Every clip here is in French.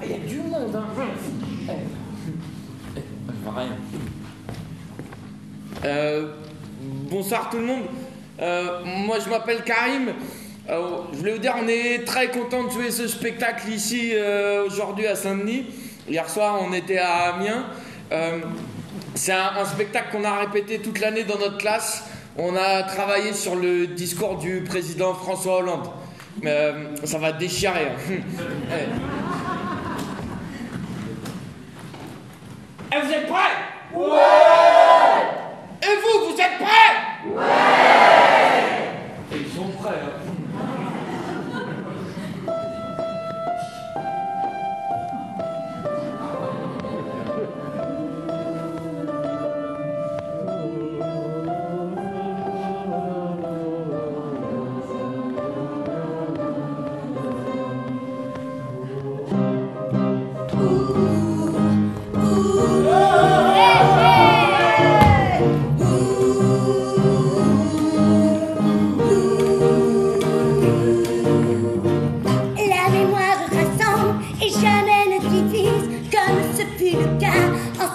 Il y a du monde, hein. Rien. Bonsoir tout le monde. Moi je m'appelle Karim. Je voulais vous dire, on est très content de jouer ce spectacle ici aujourd'hui à Saint-Denis. Hier soir on était à Amiens. C'est un spectacle qu'on a répété toute l'année dans notre classe. On a travaillé sur le discours du président François Hollande. Ça va déchirer. Et vous êtes prêts? Ouais! Et vous êtes prêts? Ouais! Et ils sont prêts, hein.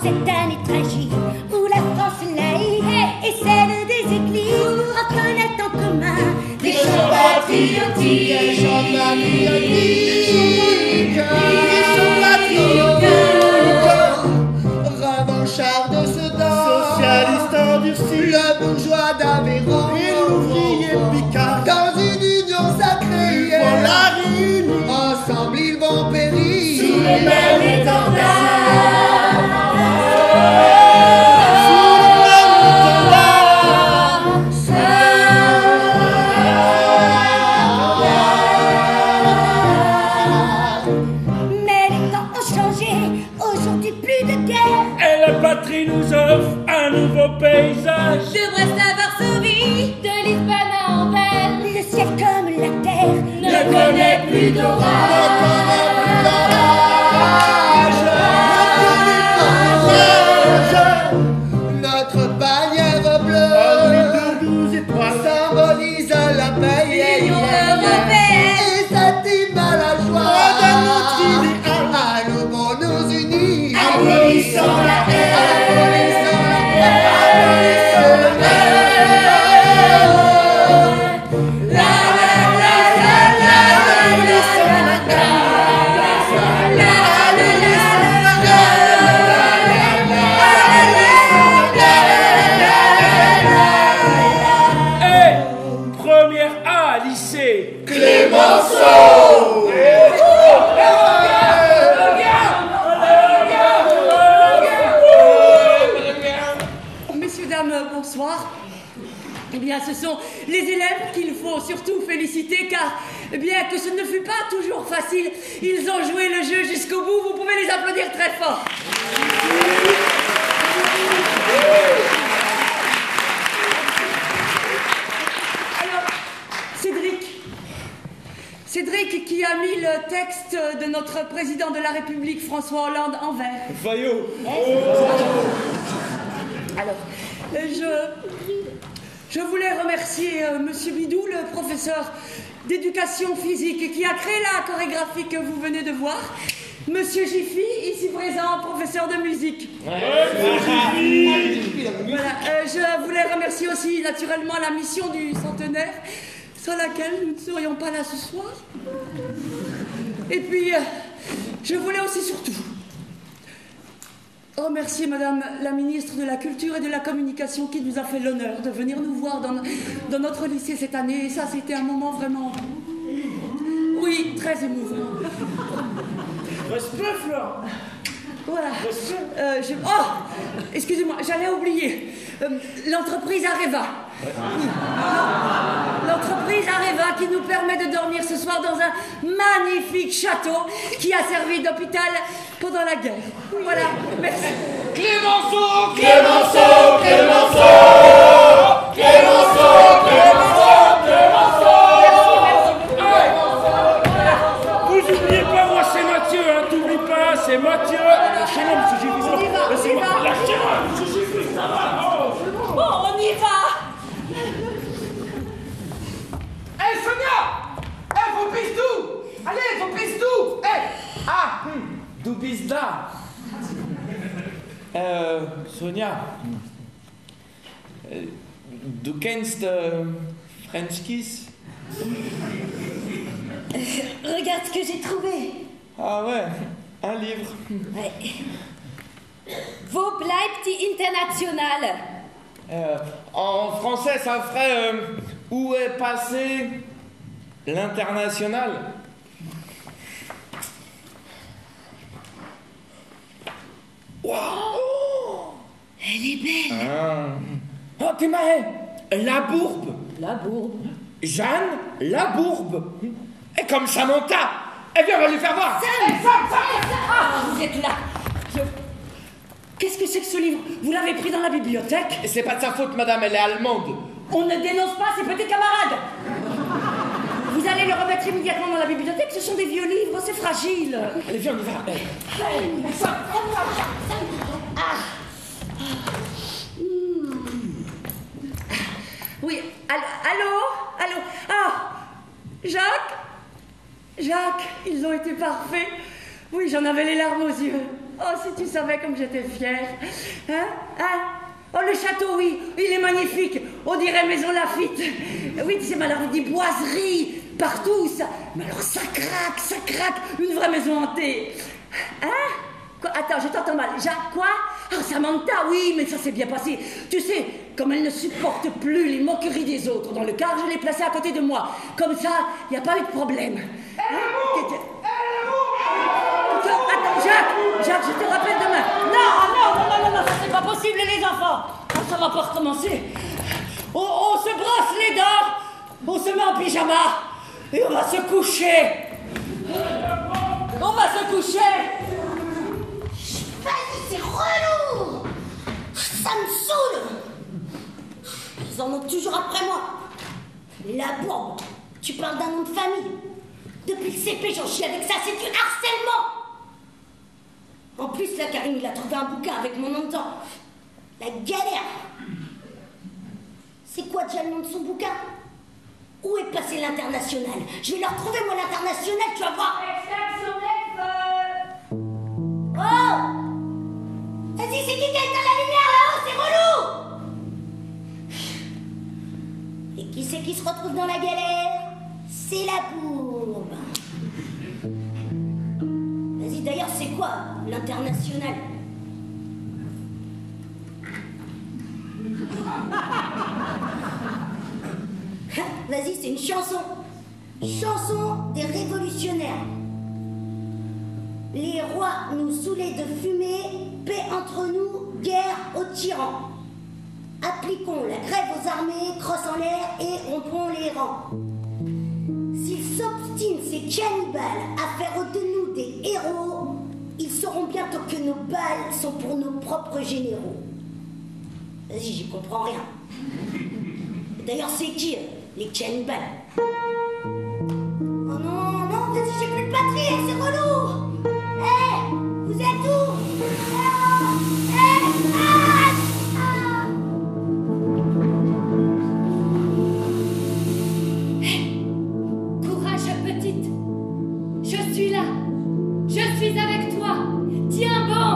Cette année tragique où la France laïque et celle des églises reconnaissent en commun des chants patriotiques, des chants patriotiques, revanchards de Sedan, socialistes endurcis, le bourgeois d'Aveyron et l'ouvrier Picard, dans une union sacrée, pour la réunion, ensemble ils vont périr sous les mêmes étendards. Nous offre un nouveau paysage de Brest à Varsovie, de Lisbonne à Anvers. Le ciel comme la terre ne connaît plus d'orage. Notre bannière bleue de 12 étoiles symbolise la paix. L'Union européenne et s'anime à la joie de notre idéal. Allons nous unir, abolissons la haine. Bonsoir. Eh bien, ce sont les élèves qu'il faut surtout féliciter car, bien que ce ne fut pas toujours facile, ils ont joué le jeu jusqu'au bout. Vous pouvez les applaudir très fort. Alors, Cédric qui a mis le texte de notre président de la République, François Hollande, en vers. Fayot. Alors, je voulais remercier Monsieur Bidou, le professeur d'éducation physique qui a créé la chorégraphie que vous venez de voir. Monsieur Jiffy, ici présent, professeur de musique. Voilà, je voulais remercier aussi naturellement la mission du centenaire, sans laquelle nous ne serions pas là ce soir. Et puis, je voulais aussi surtout remercier Madame la ministre de la Culture et de la Communication qui nous a fait l'honneur de venir nous voir dans notre lycée cette année. Et ça, c'était un moment vraiment... Oui, très émouvant. Respect, Fleur. Voilà. Oh, excusez-moi, j'allais oublier. L'entreprise Areva. L'entreprise Areva qui nous permet de dormir ce soir dans un magnifique château qui a servi d'hôpital pendant la guerre. Voilà, merci. Clémenceau, Clémenceau, Clémenceau, Clémenceau, Clémenceau, Clémenceau. Vous oubliez pas, moi c'est Mathieu, hein, t'oublies pas, c'est Mathieu. Lâchez-moi, monsieur Giffy, ça va. Laissez-moi, lâchez-moi, monsieur Giffy, ça va. Bon, on y va. Sonia! Faut pisse tout! Allez, faut pisse tout! Ah! Du bist da? Sonia, du kennst French Kiss? Regarde ce que j'ai trouvé. Ah ouais, un livre. Ouais. Wo bleibt die Internationale? En français, ça ferait où est passé l'international? Wow. Elle est belle. Oh, t'es marré. La Bourbe. La bourbe. Jeanne Labourbe. Et comme Samantha. Eh bien, on va lui faire voir. Ah, vous êtes là. Qu'est-ce que c'est que ce livre? Vous l'avez pris dans la bibliothèque? Et c'est pas de sa faute, madame, elle est allemande. On ne dénonce pas ses petits camarades. Vous allez le remettre immédiatement dans la bibliothèque, ce sont des vieux livres, c'est fragile. Allez, viens, on y va. Oui, allô? Ah, Jacques, ils ont été parfaits. Oui, j'en avais les larmes aux yeux. Oh, si tu savais comme j'étais fière. Oh, le château, oui, il est magnifique. On dirait Maison Lafitte. Oui, tu sais, mais alors, des boiseries partout, ça. Mais alors, ça craque. Une vraie maison hantée. Quoi? Attends, je t'entends mal. Jacques, quoi? Ah, Samantha, oui, mais ça s'est bien passé. Tu sais, comme elle ne supporte plus les moqueries des autres dans le car, je l'ai placée à côté de moi. Comme ça, il n'y a pas eu de problème. Attends, Jacques, je te rappelle demain. Non, ça c'est pas possible, les enfants. Oh, ça va pas recommencer. On se brosse les dents, on se met en pyjama et on va se coucher. Vas-y, c'est relou! Ça me saoule! Ils en ont toujours après moi. La bourbe, tu parles d'un nom de famille. Depuis le CP, j'en chie avec ça, c'est du harcèlement! En plus, là, Karim, il a trouvé un bouquin avec mon nom dedans. La galère! C'est quoi déjà le nom de son bouquin? Où est passé l'international? Je vais leur trouver, moi, l'international, tu vas voir! Oh! Vas-y, c'est qui a éteint la lumière là-haut? C'est relou! Et qui c'est qui se retrouve dans la galère? C'est la bourbe. Vas-y, d'ailleurs, c'est quoi l'international? Vas-y, c'est une chanson. Chanson des révolutionnaires. Les rois nous saoulaient de fumée, paix entre nous, guerre aux tyrans. Appliquons la grève aux armées, crosse en l'air et rompons les rangs. S'ils s'obstinent, ces cannibales, à faire de nous des héros, ils sauront bientôt que nos balles sont pour nos propres généraux. Vas-y, j'y comprends rien. D'ailleurs, c'est qui, les cannibales? Oh non, vas-y, j'ai plus de batterie, c'est relou! Vous êtes où? Courage, petite. Je suis là. Je suis avec toi. Tiens bon.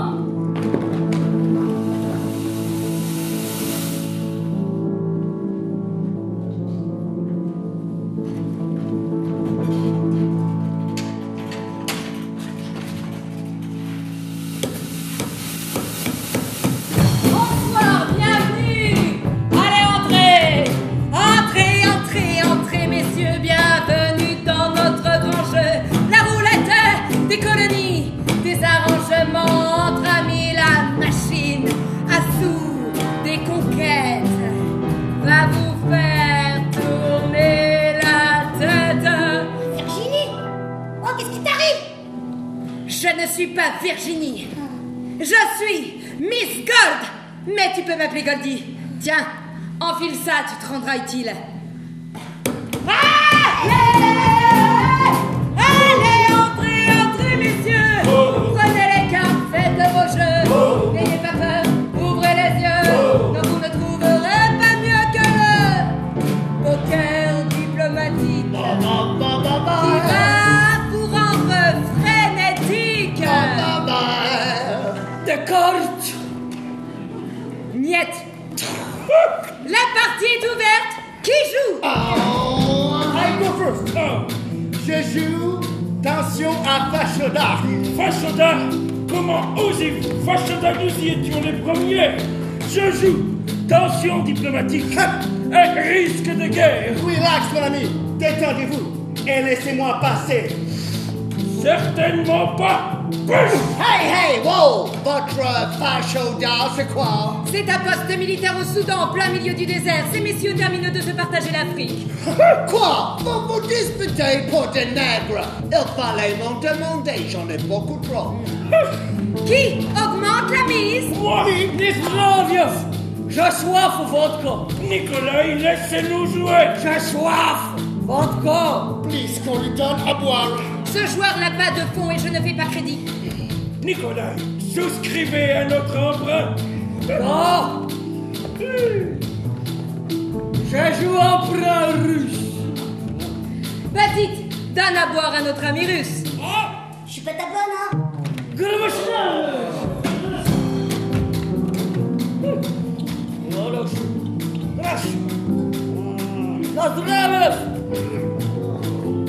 Je ne suis pas Virginie. Je suis Miss Gold. Mais tu peux m'appeler Goldie. Tiens, enfile ça, tu te rendras utile. Allez, entrez, messieurs. Prenez les cartes, faites de vos jeux. N'ayez pas peur, ouvrez les yeux. Non, vous ne trouverez pas mieux que le poker diplomatique. Qui va vous rendre frénétique. Porte. Niet. La partie est ouverte. Qui joue? I go first. Oh, Je joue Tension à Fachoda. Fachoda, comment osez-vous? Fachoda, nous y étions les premiers. Je joue tension diplomatique et risque de guerre. Relax, mon ami. Détendez-vous et laissez-moi passer. Certainement pas. Hey, wow! Votre Fachoda, c'est quoi? C'est un poste militaire au Soudan, en plein milieu du désert. Ces messieurs terminent de se partager l'Afrique. Quoi? Vous vous disputez pour des nègres? Il fallait m'en demander, j'en ai beaucoup trop. Qui augmente la mise? Moi, Nicolas, j'ai soif au vodka. Nicolas, laissez-nous jouer. J'ai soif. Vodka. Please, qu'on lui donne à boire. Ce joueur n'a pas de fond et je ne fais pas crédit. Nicolas, souscrivez à notre emprunt. Non. Je joue emprunt russe. Bah dites, donne à boire à notre ami russe. Je suis pas ta bonne, hein?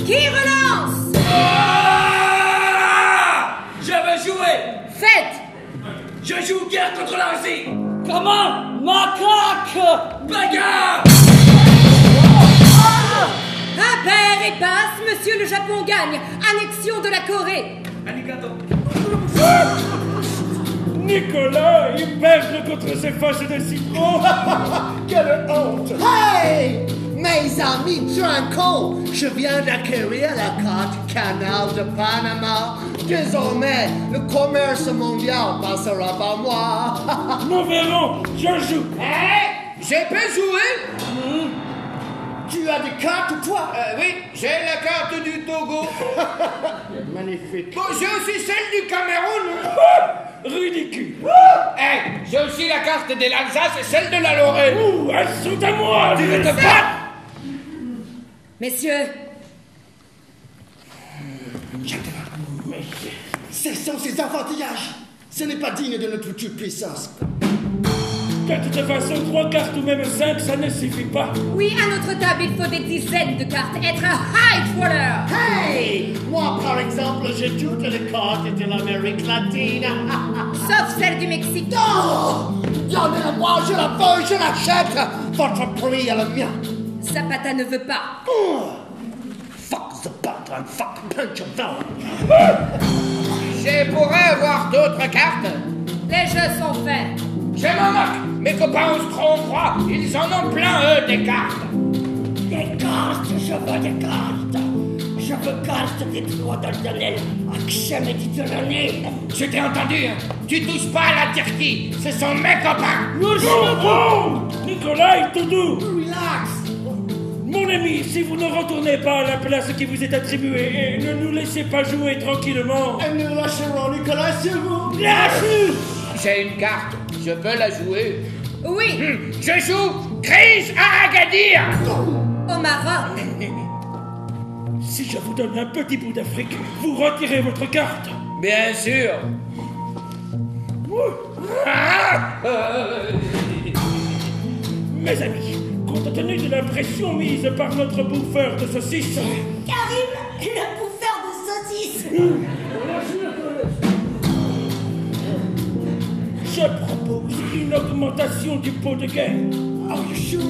Qui relance? Je veux jouer. Faites. Je joue guerre contre la Russie. Comment? Macaque. Bagarre. Impair et passe, monsieur le Japon gagne. Annexion de la Corée. Nicolas, il perd contre ses fâches de citron. Quelle honte! Hey! Mes amis dragons, je viens d'acquérir la carte Canal de Panama. Désormais, le commerce mondial passera par moi. Nous verrons, je joue. Je peux jouer? Tu as des cartes, toi? Oui, j'ai la carte du Togo. Magnifique. Bon, j'ai aussi celle du Cameroun. Ridicule. J'ai aussi la carte de l'Alsace et celle de la Lorraine. Ouh, elles sont à moi. Tu veux te battre? Messieurs, Cessons ces enfantillages. Ce n'est pas digne de notre future puissance. De toute façon, 3 cartes ou même 5, ça ne suffit pas. oui, à notre table, il faut des dizaines de cartes. Être un high roller. Hey! Moi, par exemple, j'ai toutes les cartes de l'Amérique latine. Sauf celle du Mexique. Oh! Donnez-la-moi, je la veux, je l'achète. Votre prix est le mien. Zapata ne veut pas. Fuck the butt and fuck punch of valor. Je pourrais avoir d'autres cartes. Les jeux sont faits. Je m'en moque. Mes copains au Strong 3, ils en ont plein, eux, des cartes. Des cartes, je veux des cartes. Je veux cartes des trois Dardanelles, accès Méditerranée. Je t'ai entendu, hein. Tu touches pas à la Turquie. Ce sont mes copains. Nicolas, tout doux. Relax. Mon ami, si vous ne retournez pas à la place qui vous est attribuée et ne nous laissez pas jouer tranquillement. Et nous lâcherons Nicolas sur vous. Lâche. J'ai une carte. Je peux la jouer. Oui, Je joue Crise à Agadir. au Maroc. Si je vous donne un petit bout d'Afrique, vous retirez votre carte. Bien sûr. Mes amis, compte tenu de la pression mise par notre bouffeur de saucisses, Karim, le bouffeur de saucisses. je propose une augmentation du pot de guerre. Are you sure?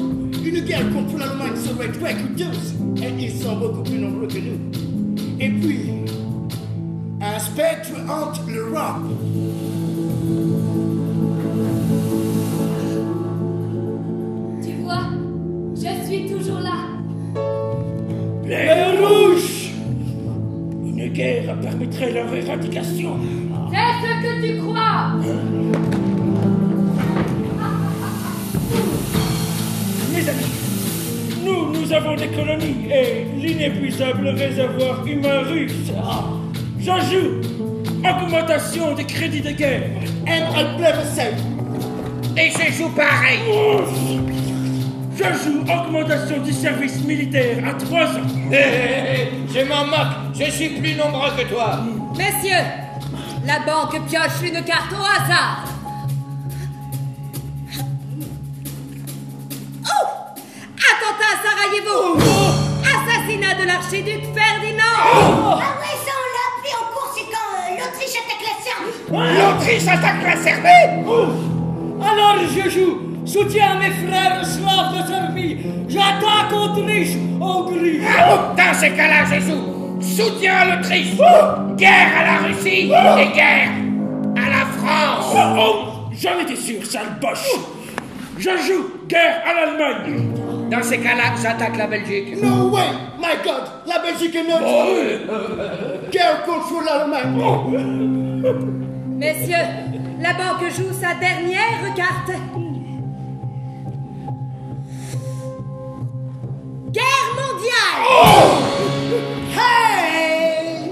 Une guerre contre l'Allemagne serait très coûteuse. Et ils sont beaucoup plus nombreux que nous. Et puis, un spectre hante l'Europe. Tu vois, je suis toujours là. Les rouges. Une guerre permettrait leur éradication. C'est ce que tu crois. Mes amis, nous avons des colonies et l'inépuisable réservoir humain russe. J'ajoute augmentation des crédits de guerre. And a plebiscite. Et je joue pareil. J'ajoute augmentation du service militaire à 3 ans. Je m'en moque. Je suis plus nombreux que toi. Messieurs, la banque pioche une carte au hasard. croyez-vous? Assassinat de l'archiduc Ferdinand! Ah ouais, ça on l'a appris en cours, c'est quand l'Autriche attaque la Serbie. L'Autriche attaque la Serbie? Alors je joue, soutiens mes frères slaves de Serbie, j'attaque Autriche, Hongrie. Dans ce cas-là, Jésus, soutien à l'Autriche, guerre à la Russie et guerre à la France. J'en étais sûr, sale boche. Je joue, guerre à l'Allemagne. Dans ces cas-là, j'attaque la Belgique. No way, my God, la Belgique est notre guerre contre l'Allemagne. Messieurs, la banque joue sa dernière carte. Guerre mondiale! Hey!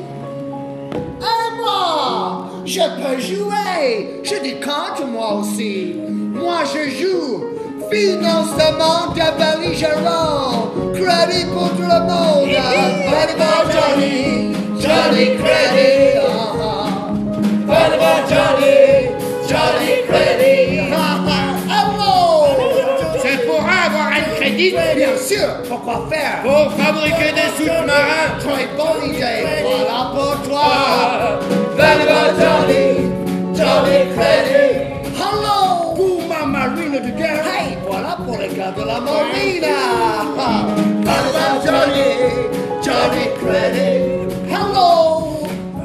Et moi, je peux jouer. Je décompte moi aussi. Moi, je joue. Financement de belligérants. Crédit pour tout le monde. Bonne Johnny. Johnny Crédit. Bonne Johnny. Johnny Crédit. Hello! C'est pour avoir un crédit? Bien sûr. Pourquoi faire? Pour fabriquer des sous-marins. Très bonne idée. Voilà pour toi. Bonne Johnny. Johnny Crédit. Hello! Pour ma marine de guerre. Hey, voilà pour les gars de la marine. Bonne Johnny. Johnny Crédit. Hello!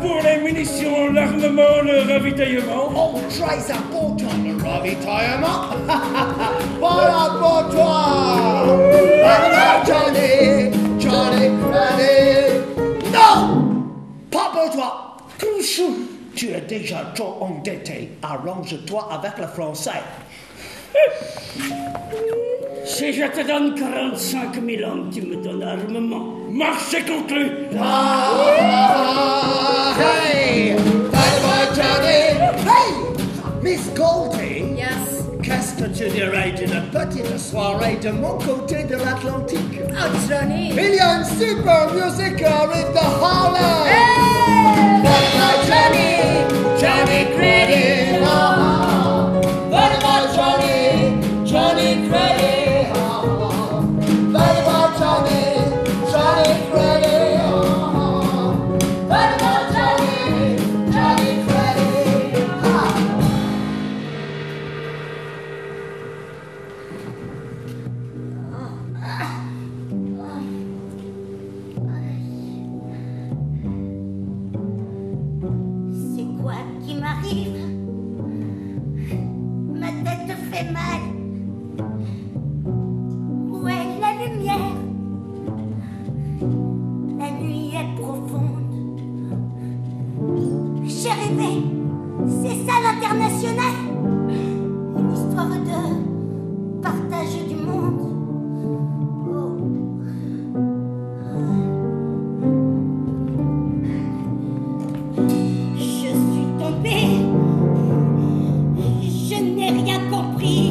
Pour les munitions, l'armement, le ravitaillement. Oh, très important le ravitaillement. Voilà pour toi. Bonne Johnny. Johnny Crédit. Non! Pas pour toi. Cruchou, tu es déjà trop endetté. Arrange-toi avec le français. Si je te donne 45 000 hommes, tu me donnes armement. Marché conclu. Hey! Bonne Johnny. Hey! Miss Goldie. Yes. Qu'est-ce que tu dirais d'une petite soirée de mon côté de l'Atlantique? Oh, Johnny. Il y a une super musique qui arrive de Harlem! Hey! Bonne Johnny! Johnny Crédit! Bonne Johnny! Johnny Crédit! Bonne Johnny! Johnny Crédit! Bonne Johnny! Johnny Crédit! C'est quoi qui m'arrive? Ma tête fait mal. Où est la lumière? La nuit est profonde. J'ai rêvé. C'est ça l'international. Une histoire de partage du monde. Oh. Je suis tombée. Je n'ai rien compris.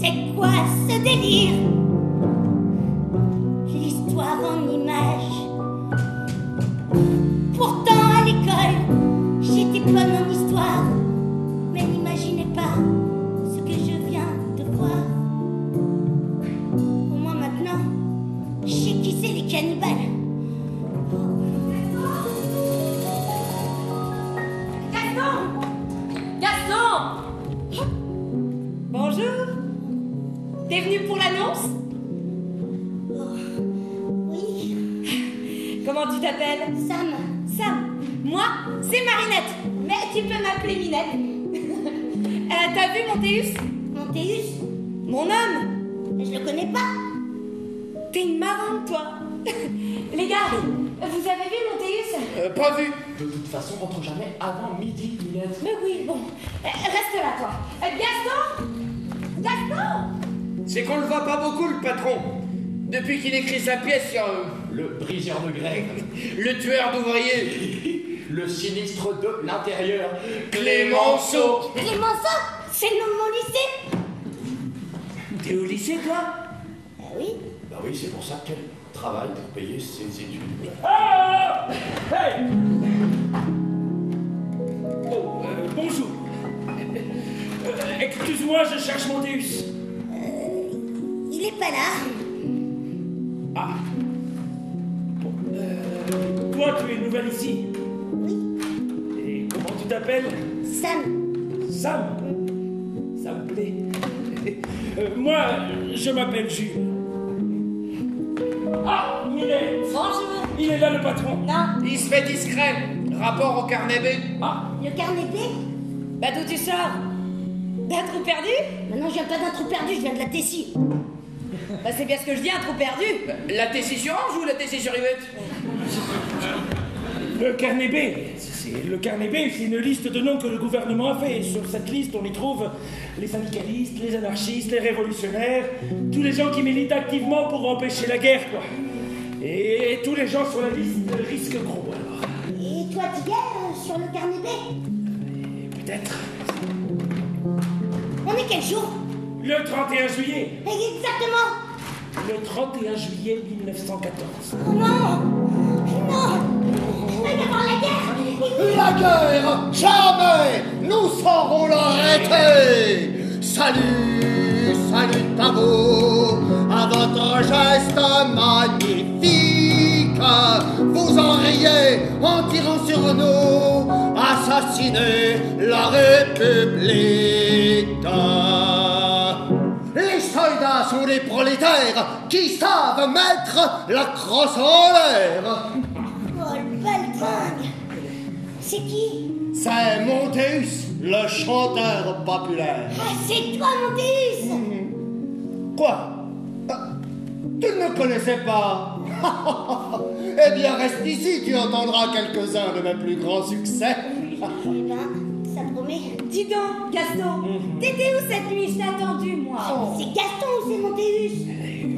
C'est quoi ce délire? L'histoire en images. Pourtant à l'école, j'ai diplôme en histoire. Mais n'imaginez pas ce que je viens de voir. Au moins maintenant, je sais qui c'est les cannibales. Gaston! Gaston! Bonjour. T'es venu pour l'annonce? Oui, Comment tu t'appelles? Sam. Sam. Moi, c'est Marinette. Mais tu peux m'appeler Minette. T'as vu Montéus? Montéus? Mon homme. Je le connais pas. T'es une marrante, toi. Les gars, vous avez vu Montéus? Pas vu. De toute façon, rentre jamais avant midi, Minette. Mais oui, bon. Reste là, toi. Gaston? Gaston? C'est qu'on le voit pas beaucoup, le patron. Depuis qu'il écrit sa pièce sur Le briseur de grève. le tueur d'ouvriers. Le sinistre de l'intérieur. Clémenceau. Clémenceau, c'est le nom de mon lycée. T'es au lycée, toi? Oui. Bah oui, c'est pour ça qu'elle travaille pour payer ses études. Ah! Hey! Oh, bonjour. Excuse-moi, je cherche Montéus. Il est pas là. Ah. Bon, toi, tu es nouvelle ici. Oui, Et comment tu t'appelles? Sam. Sam. Ça me plaît. Moi, je m'appelle Jules. Ah, Minet. Bonjour. Il est là, le patron. Non, Il se fait discret. Rapport au carnet B. Ah, Le carnet B? bah d'où tu sors? D'un trou perdu? Maintenant, je viens pas d'un trou perdu, je viens de la Tessie. Bah c'est bien ce que je dis, un trou perdu. La Tessie sur Ange ou la Tessie sur Yvette? le carnet B. Le carnet B, c'est une liste de noms que le gouvernement a fait. Et sur cette liste, on y trouve les syndicalistes, les anarchistes, les révolutionnaires, tous les gens qui militent activement pour empêcher la guerre, quoi. Et tous les gens sur la liste risquent gros, alors. Et toi, tu gagnes sur le carnet B? Peut-être. On est quel jour? Le 31 juillet. Exactement. Le 31 juillet 1914. Oh non. Non. Il va y avoir la guerre. La guerre, jamais nous saurons l'arrêter. Salut, salut Pavot, à votre geste magnifique. Vous en riez en tirant sur nous, assassiner la République. Les soldats sont les prolétaires qui savent mettre la crosse en l'air. Oh, le baltringue. C'est qui? C'est Montéus, le chanteur populaire. Ah, c'est toi, Montéus. Quoi? Tu ne me connaissais pas? Eh bien, reste ici, tu entendras quelques-uns de mes plus grands succès. Eh ben, ça promet. Dis donc, Gaston, t'étais où cette nuit? Je t'ai attendu, moi. C'est Gaston ou c'est Montéus?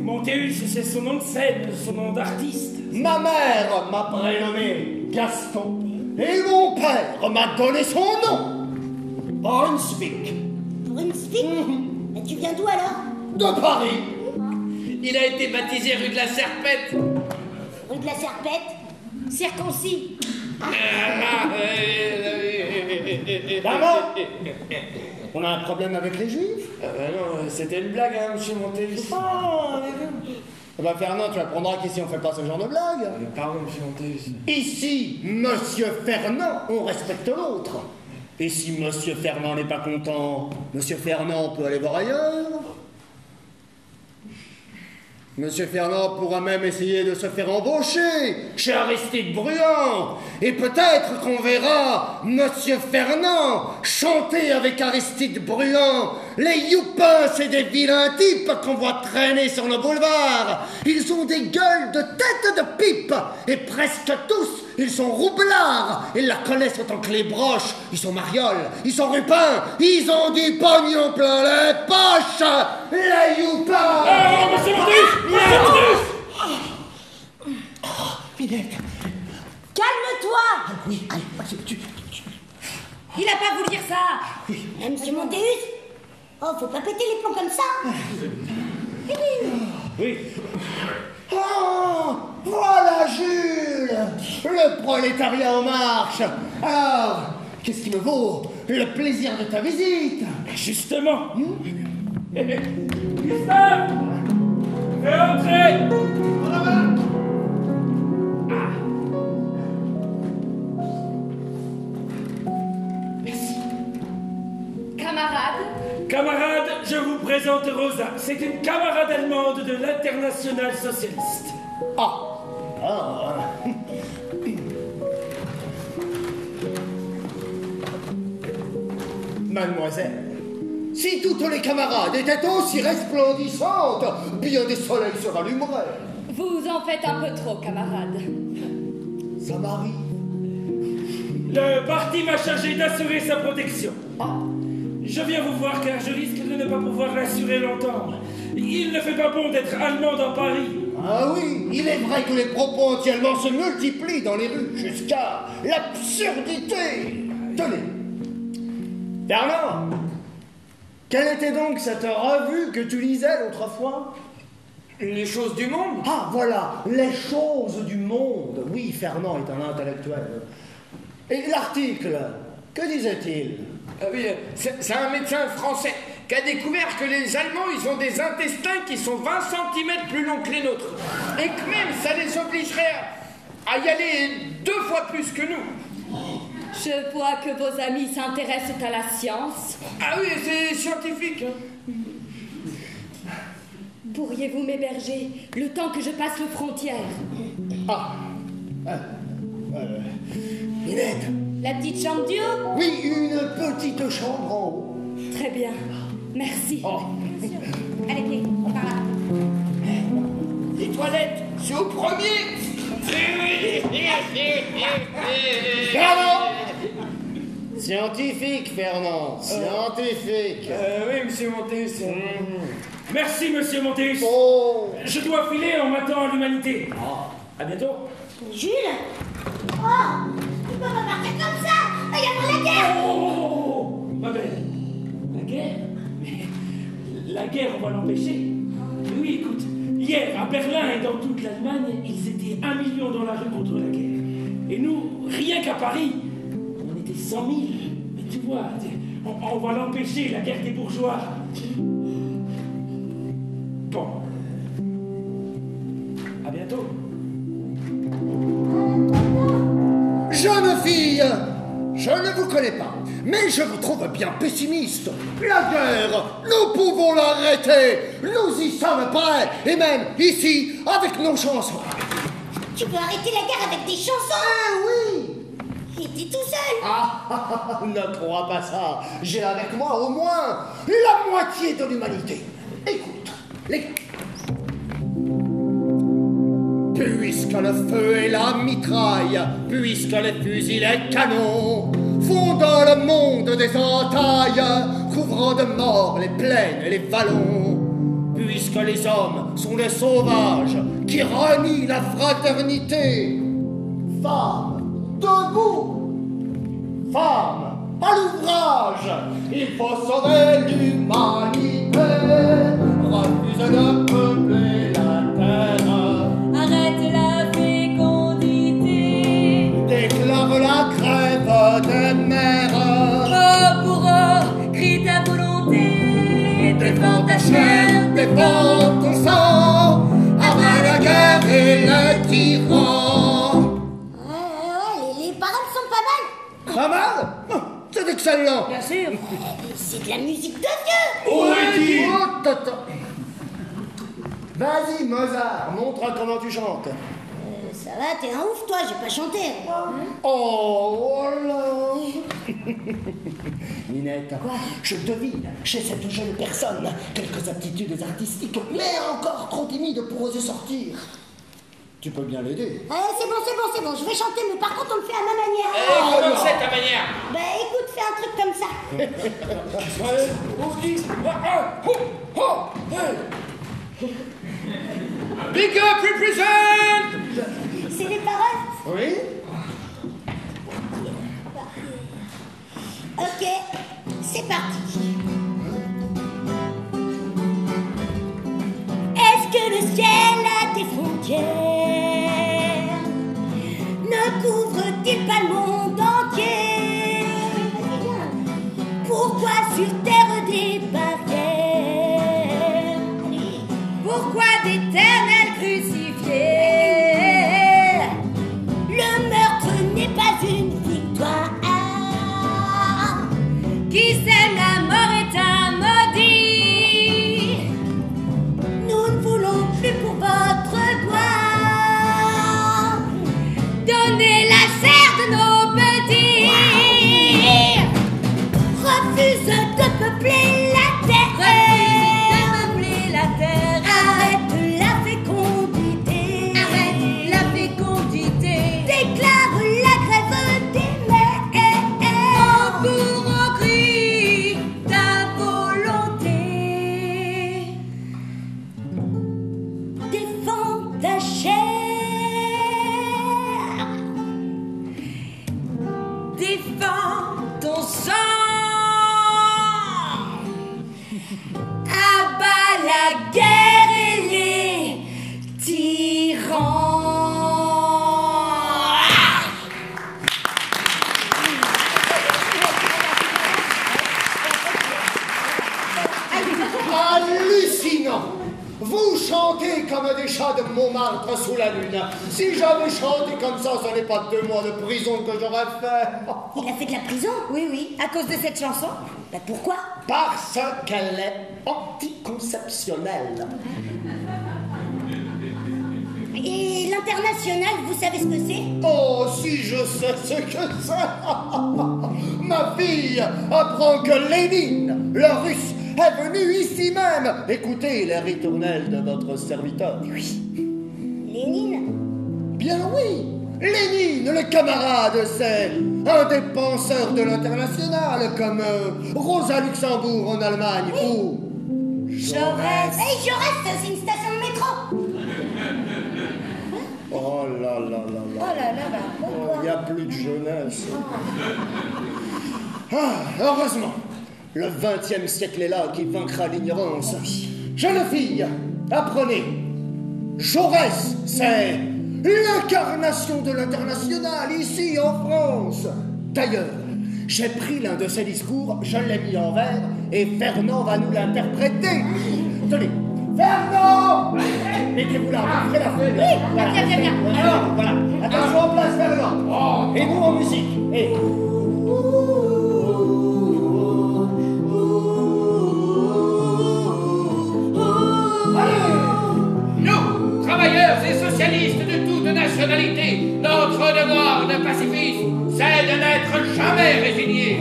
Montéus, c'est son nom de scène, son nom d'artiste. Ma mère m'a prénommé Gaston et mon père m'a donné son nom. Brunswick, Brunswick? Mais tu viens d'où alors? de Paris. Il a été baptisé rue de la Serpette. Rue de la Serpette? Circoncis. D'abord, on a un problème avec les juifs? Non, c'était une blague, hein, monsieur Montéus. Eh ben Fernand, tu apprendras qu'ici on fait pas ce genre de blague. Pardon, monsieur Montéus. Ici, Monsieur Fernand, on respecte l'autre. Et si Monsieur Fernand n'est pas content, Monsieur Fernand peut aller voir ailleurs. Monsieur Fernand pourra même essayer de se faire embaucher chez Aristide Bruand. Et peut-être qu'on verra Monsieur Fernand chanter avec Aristide Bruand. Les youpins, c'est des vilains types qu'on voit traîner sur nos boulevards. Ils ont des gueules de tête de pipe. Et presque tous, ils sont roublards. Ils la connaissent autant que les broches. Ils sont marioles, ils sont rupins. Ils ont du pognon plein les poches. Les youpins. Ah, monsieur Montéus! Monsieur Montéus! Calme-toi. Oui, allez, Il a pas voulu dire ça. Eh, monsieur Montéus? Oh, faut pas péter les plombs comme ça. Oui. Oh, voilà Jules, le prolétariat en marche. Alors, qu'est-ce qui me vaut le plaisir de ta visite? Justement. Gustave! Fais entrer! Camarade, je vous présente Rosa. C'est une camarade allemande de l'Internationale socialiste. Mademoiselle, si toutes les camarades étaient aussi resplendissantes, bien des soleils se rallumeraient. Vous en faites un peu trop, camarade. Ça m'arrive. Le parti m'a chargé d'assurer sa protection. Je viens vous voir car je risque de ne pas pouvoir l'assurer longtemps. Il ne fait pas bon d'être allemand dans Paris. Ah oui, il est vrai que les propos anti-allemands se multiplient dans les rues jusqu'à l'absurdité. Tenez. Fernand, quelle était donc cette revue que tu lisais l'autre fois? Les choses du monde. Ah, voilà, les choses du monde. Oui, Fernand est un intellectuel. Et l'article, que disait-il? Ah oui, c'est un médecin français qui a découvert que les Allemands, ils ont des intestins qui sont 20 cm plus longs que les nôtres. Et que même, ça les obligerait à y aller 2 fois plus que nous. Je vois que vos amis s'intéressent à la science. Ah oui, c'est scientifique. Pourriez-vous m'héberger le temps que je passe les frontières? Ninette. La petite chambre du haut? Oui, une petite chambre en haut. Très bien. Merci. Allez, Clé, par là. Les toilettes, c'est au premier. Fernand! Scientifique, Fernand. Scientifique. Oui, monsieur Montéus. Merci, monsieur Montéus. Oh! Je dois filer en m'attendant à l'humanité. À bientôt. Jules? Oh! Tu peux pas partir comme ça! Il y a la guerre! Oh, ma belle. La guerre? Mais la guerre, on va l'empêcher. Oui, écoute, hier, à Berlin et dans toute l'Allemagne, ils étaient 1 million dans la rue contre la guerre. Et nous, rien qu'à Paris, on était 100 000. Mais tu vois, on va l'empêcher, la guerre des bourgeois. Bon. À bientôt. Jeune fille, je ne vous connais pas, mais je vous trouve bien pessimiste. La guerre, nous pouvons l'arrêter. Nous y sommes prêts, et même ici, avec nos chansons. Tu peux arrêter la guerre avec des chansons? Eh oui! Et t'es tout seul! Ne crois pas ça. J'ai avec moi au moins la moitié de l'humanité. Écoute, les... Puisque le feu et la mitraille, puisque les fusils, les canons font dans le monde des entailles, couvrant de morts les plaines et les vallons, puisque les hommes sont des sauvages qui renient la fraternité, femmes, debout, femmes, à l'ouvrage, il faut sauver l'humanité, refuse de peupler la terre. Arrête la fécondité. Déclare la grève des mères. Oh pour oh, crie ta volonté. Défends ta chair, défends ton sang. Avant la guerre et le tyran. Les paroles sont pas mal! Pas mal? C'est excellent. bien sûr. C'est de la musique de vieux! Oh, tata. Vas-y, Mozart, montre comment tu chantes. Ça va, t'es un ouf, toi, j'ai pas chanté. Oh, voilà. Ninette, je devine chez cette jeune personne quelques aptitudes artistiques, mais encore trop timide pour oser sortir. Tu peux bien l'aider. C'est bon, je vais chanter, mais par contre, on le fait à ma manière. Comment c'est ta manière? Bah écoute, fais un truc comme ça. Big up represent! C'est les paroles? Oui? Ok, c'est parti. Est-ce que le ciel a des frontières? Ne couvre-t-il pas le monde entier? Pourquoi sur terre des barrières? Pourquoi d'éternels crucifiés? Le meurtre n'est pas une victoire. Qui sème la mort est un maudit. Nous ne voulons plus pour votre gloire donner la chair de nos petits. Refuse de peupler la terre. Arrête la fécondité. Arrête la fécondité. Déclare la grève des mères. Pour cri ta volonté. Défends ta chair. Défends ton sang. Abat la guerre et les tyrans. planqués comme des chats de Montmartre sous la lune. Si j'avais chanté comme ça, ce n'est pas 2 mois de prison que j'aurais fait. Il a fait de la prison? Oui, oui. À cause de cette chanson? Bah pourquoi? Parce qu'elle est anticonceptionnelle. Et l'international, vous savez ce que c'est? Oh, si je sais ce que c'est. Ma fille apprend que Lénine, le russe, est venu ici même écouter les ritournelles de votre serviteur. Oui. Lénine? Bien oui. Lénine, le camarade, c'est un des penseurs de l'international, comme Rosa Luxembourg en Allemagne ou Jaurès. Hey, Jaurès, c'est une station de métro. Oh là là là là. Oh là là, bah pourquoi? Il n'y a plus de jeunesse. Ah, heureusement, le 20e siècle est là qui vaincra l'ignorance. Jeune fille, apprenez. Jaurès, c'est l'incarnation de l'international ici en France. D'ailleurs, j'ai pris l'un de ses discours, je l'ai mis en vers, et Fernand va nous l'interpréter. Tenez, Fernand! Mettez-vous là, ouvrez la feuille. Oui, viens, viens, viens. Alors, voilà. Attention en place, Fernand. Et nous en musique. Et... Nous, travailleurs et socialistes de toute nationalité, notre devoir de pacifisme, c'est de n'être jamais résignés.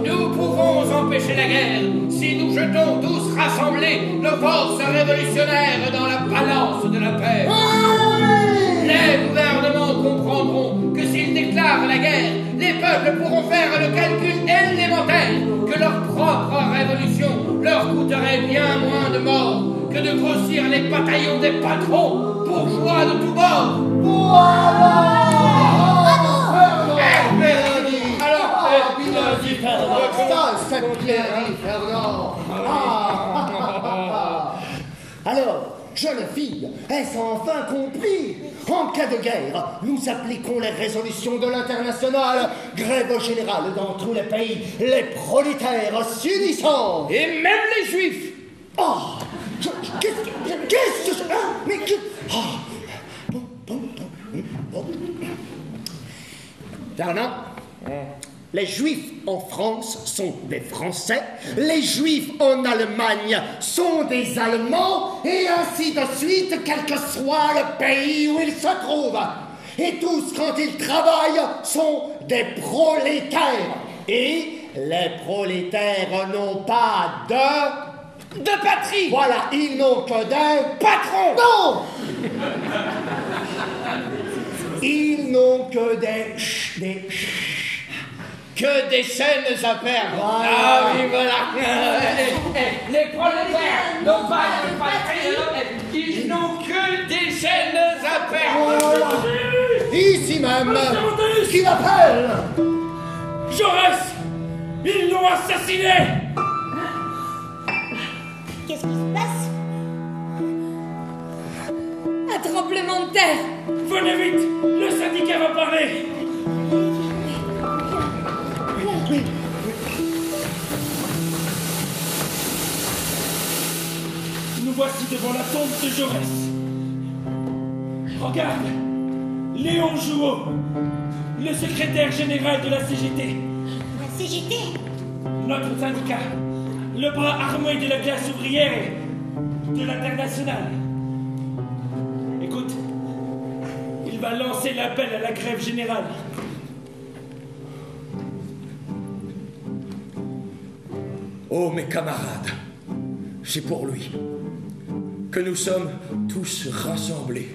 Nous pouvons empêcher la guerre si nous jetons tous rassemblés nos forces révolutionnaires dans la balance de la paix. Les gouvernements comprendront que s'ils déclarent la guerre, les peuples pourront faire le calcul élémentaire que leur propre révolution leur coûterait bien moins de morts que de grossir les bataillons des patrons bourgeois de tous bords. Alors, jeune fille, est-ce enfin compris? En cas de guerre, nous appliquons les résolutions de l'international, grève générale dans tous les pays, les prolétaires s'unissant. Et même les juifs. Oh, qu'est-ce que c'est? Mais que... Oh. Bon. Fernand, les juifs en France sont des Français, les juifs en Allemagne sont des Allemands, et ainsi de suite, quel que soit le pays où ils se trouvent. Et tous, quand ils travaillent, sont des prolétaires. Et les prolétaires n'ont pas de patrie. Voilà, ils n'ont que des patrons. Non. Ils n'ont que des chaînes à perdre. Voilà. Ah oui, voilà. Les prolétaires n'ont pas de patrie, ils n'ont que des chaînes à perdre. Voilà. Ici même, qui m'appelle? Jaurès! Ils l'ont assassiné! Qu'est-ce qui se passe? Un tremblement de terre. Venez vite! Le syndicat va parler! Nous voici devant la tombe de Jaurès. Regarde! Léon Jouot, le secrétaire général de la CGT. La CGT? Notre syndicat, le bras armé de la classe ouvrière et de l'international. Écoute, il va lancer l'appel à la grève générale. Oh mes camarades, c'est pour lui que nous sommes tous rassemblés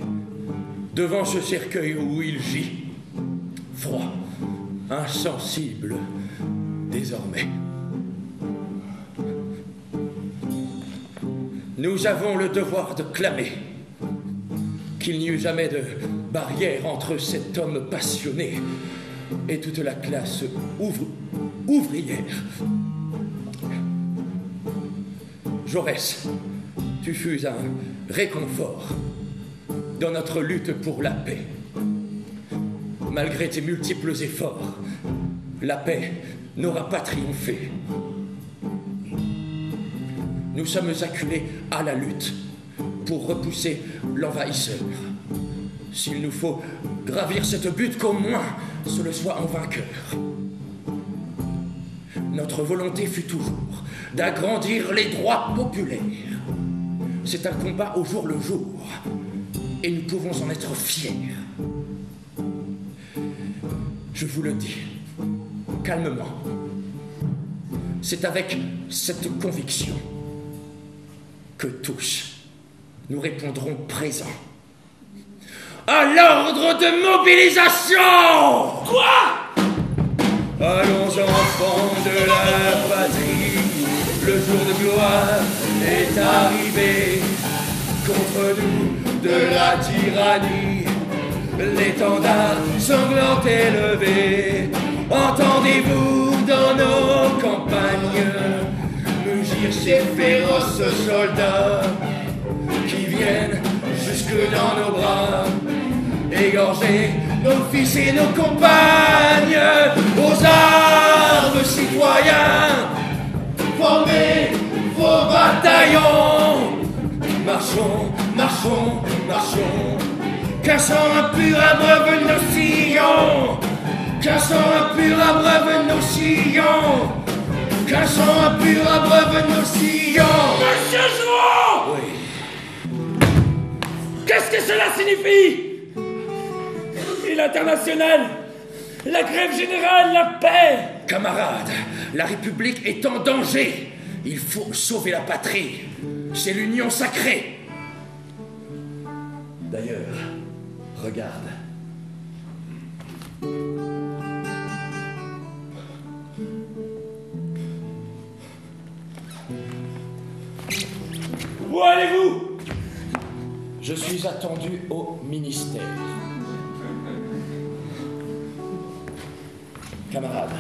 devant ce cercueil où il gît, froid, insensible, désormais. Nous avons le devoir de clamer qu'il n'y eut jamais de barrière entre cet homme passionné et toute la classe ouvrière. Jaurès, tu fus un réconfort dans notre lutte pour la paix. Malgré tes multiples efforts, la paix n'aura pas triomphé. Nous sommes acculés à la lutte pour repousser l'envahisseur. S'il nous faut gravir cette butte, qu'au moins ce le soit en vainqueur. Notre volonté fut toujours d'agrandir les droits populaires. C'est un combat au jour le jour, et nous pouvons en être fiers. Je vous le dis, calmement. C'est avec cette conviction que tous nous répondrons présents. À l'ordre de mobilisation! Quoi? Allons enfants de la patrie, le jour de gloire est arrivé. Contre nous de la tyrannie, l'étendard sanglant est levé. Entendez-vous dans nos campagnes mugir ces féroces soldats qui viennent jusque dans nos bras, égorger nos fils et nos compagnes. Aux armes, citoyens, formez vos bataillons. Marchons, marchons, marchons, cassant impur abreuve nos sillons. Cassant impur abreuve nos sillons. Cassant impur abreuve nos sillons. Monsieur Jouan! Oui. Qu'est-ce que cela signifie? Et l'international, la grève générale, la paix. Camarades, la République est en danger. Il faut sauver la patrie. C'est l'union sacrée. D'ailleurs, regarde. Où allez-vous? Je suis attendu au ministère. Camarade,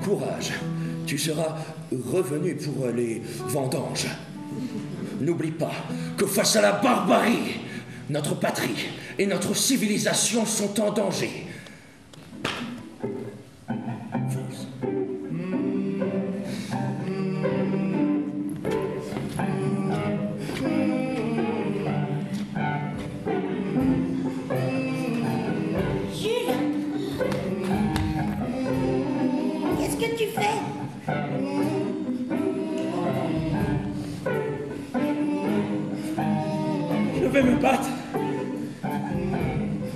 courage. Tu seras revenu pour les vendanges. N'oublie pas que face à la barbarie, notre patrie et notre civilisation sont en danger. Je vais me battre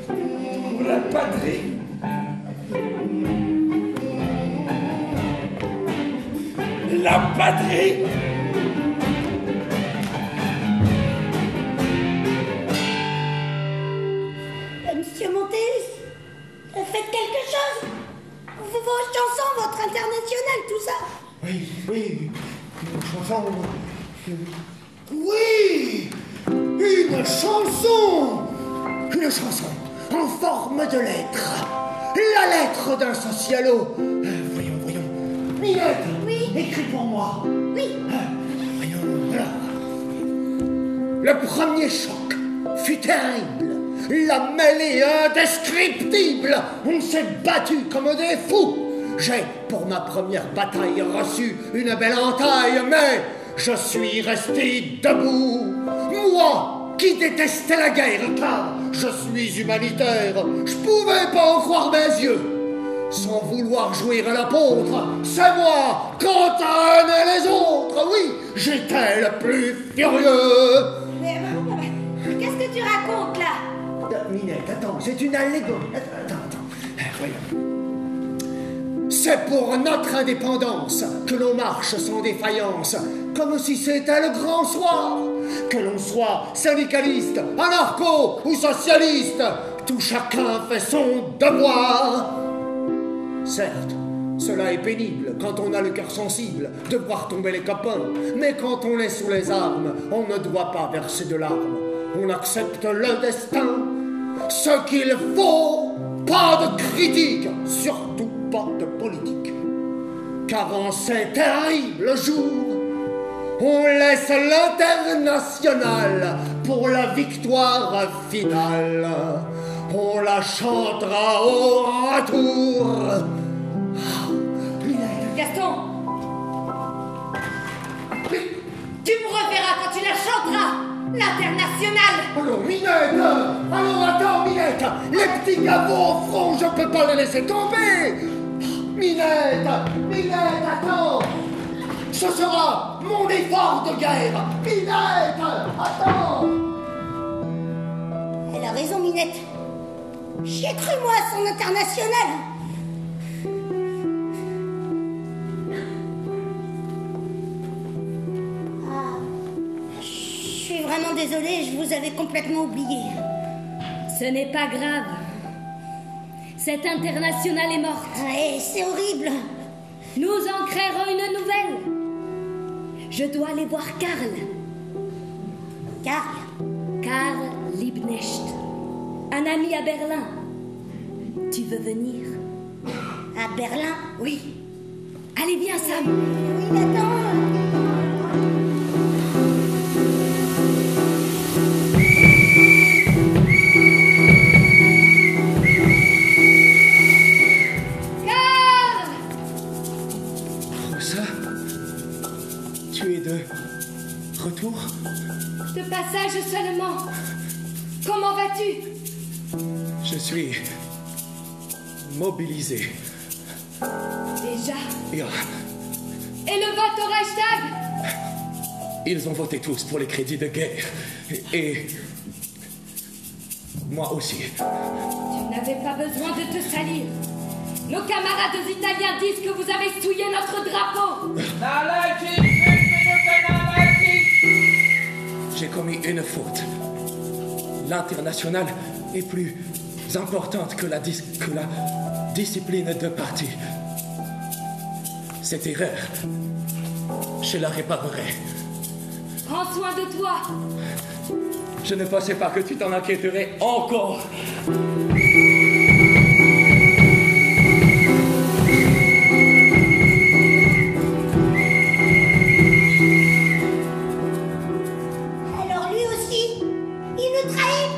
pour la patrie. La patrie. Monsieur Montéus, faites quelque chose. Vos chansons, votre international, tout ça. Oui, une chanson. Oui, une chanson. Une chanson en forme de lettre. La lettre d'un socialo. Voyons. Minette, Oui. écris pour moi. Oui. Voyons, voilà. Le premier choc fut terrible. La mêlée indescriptible. On s'est battu comme des fous. J'ai, pour ma première bataille, reçu une belle entaille, mais je suis resté debout. Moi, qui détestais la guerre, car je suis humanitaire, je pouvais pas en croire mes yeux. Sans vouloir jouer à l'apôtre, c'est moi contre les autres. Oui, j'étais le plus furieux. Mais qu'est-ce que tu racontes là? Minette, attends, c'est une allégorie. Attends. Voyons. C'est pour notre indépendance que l'on marche sans défaillance, comme si c'était le grand soir. Que l'on soit syndicaliste, anarcho ou socialiste, tout chacun fait son devoir. Certes, cela est pénible quand on a le cœur sensible de voir tomber les copains, mais quand on est sous les armes, on ne doit pas verser de larmes. On accepte le destin, ce qu'il faut, pas de critique, surtout pas de politique. Car en ces terribles jours, on laisse l'international pour la victoire finale. On la chantera au retour. Gaston, tu me reverras quand tu la chanteras. L'Internationale. Alors, Minette! Alors, attends, Minette! Les petits caveaux au front, je peux pas les laisser tomber! Minette! Minette, attends! Ce sera mon effort de guerre! Minette! Attends! Elle a raison, Minette. J'y ai cru, moi, à son International. Je suis vraiment désolée, je vous avais complètement oublié. Ce n'est pas grave. Cette Internationale est morte. Ouais, c'est horrible. Nous en créerons une nouvelle. Je dois aller voir Karl. Karl Liebknecht. Un ami à Berlin. Tu veux venir? À Berlin? Oui. Allez, viens, Sam. Oui, attends. Rosa, tu es de retour? De passage seulement. Comment vas-tu? Je suis mobilisé. Déjà. Et le vote au Reichstag? ils ont voté tous pour les crédits de guerre. Et moi aussi. Tu n'avais pas besoin de te salir. Nos camarades italiens disent que vous avez souillé notre drapeau. J'ai commis une faute. L'Internationale est plus importante que la discipline de parti. Cette erreur, je la réparerai. Prends soin de toi. Je ne pensais pas que tu t'en inquiéterais encore. Alors lui aussi, il nous trahit.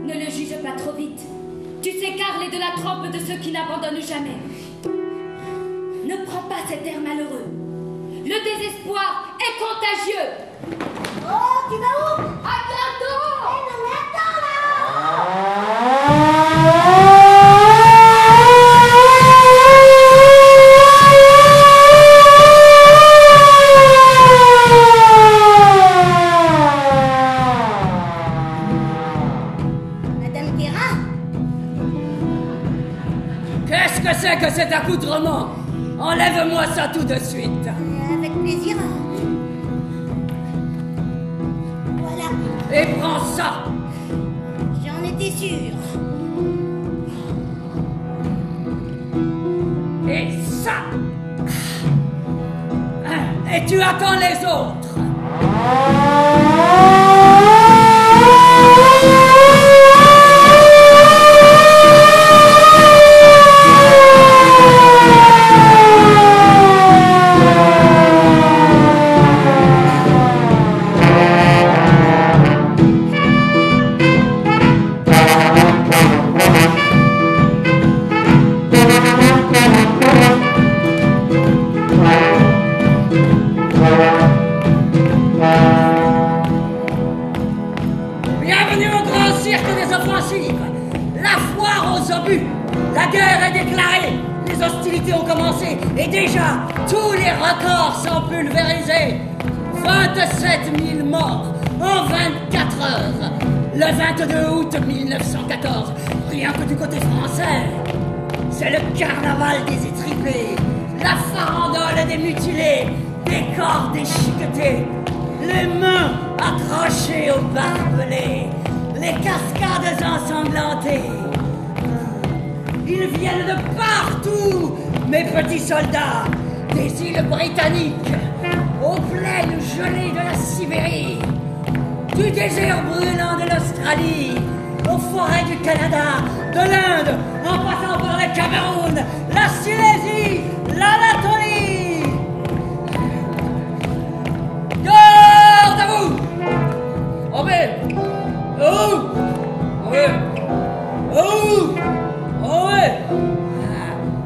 Ne le juge pas trop vite. Tu sais, Karl est de la trempe de ceux qui n'abandonnent jamais. Ne prends pas cet air malheureux. Le désespoir est contagieux. Oh, tu vas où? À bientôt. Eh non, mais attends là! Madame Guérin? Qu'est-ce que c'est que cet accoutrement? Enlève-moi ça tout de suite. Avec plaisir. Voilà, Et prends ça. j'en étais sûre. Et ça. Et tu attends les autres. Bienvenue au grand cirque des offensives. La foire aux obus. La guerre est déclarée. Les hostilités ont commencé. Et déjà, tous les records sont pulvérisés. 27 000 morts en 24 heures. Le 22 août 1914. Rien que du côté français. C'est le carnaval des étripés. La farandole des mutilés. Des corps déchiquetés. Les mains accrochées au barbelé, les cascades ensanglantées. Ils viennent de partout, mes petits soldats, des îles britanniques, aux plaines gelées de la Sibérie, du désert brûlant de l'Australie, aux forêts du Canada, de l'Inde, en passant par le Cameroun, la Silésie, l'Anatolie. Garde à vous! En vrai! Oh! En vrai! Oh! En vrai!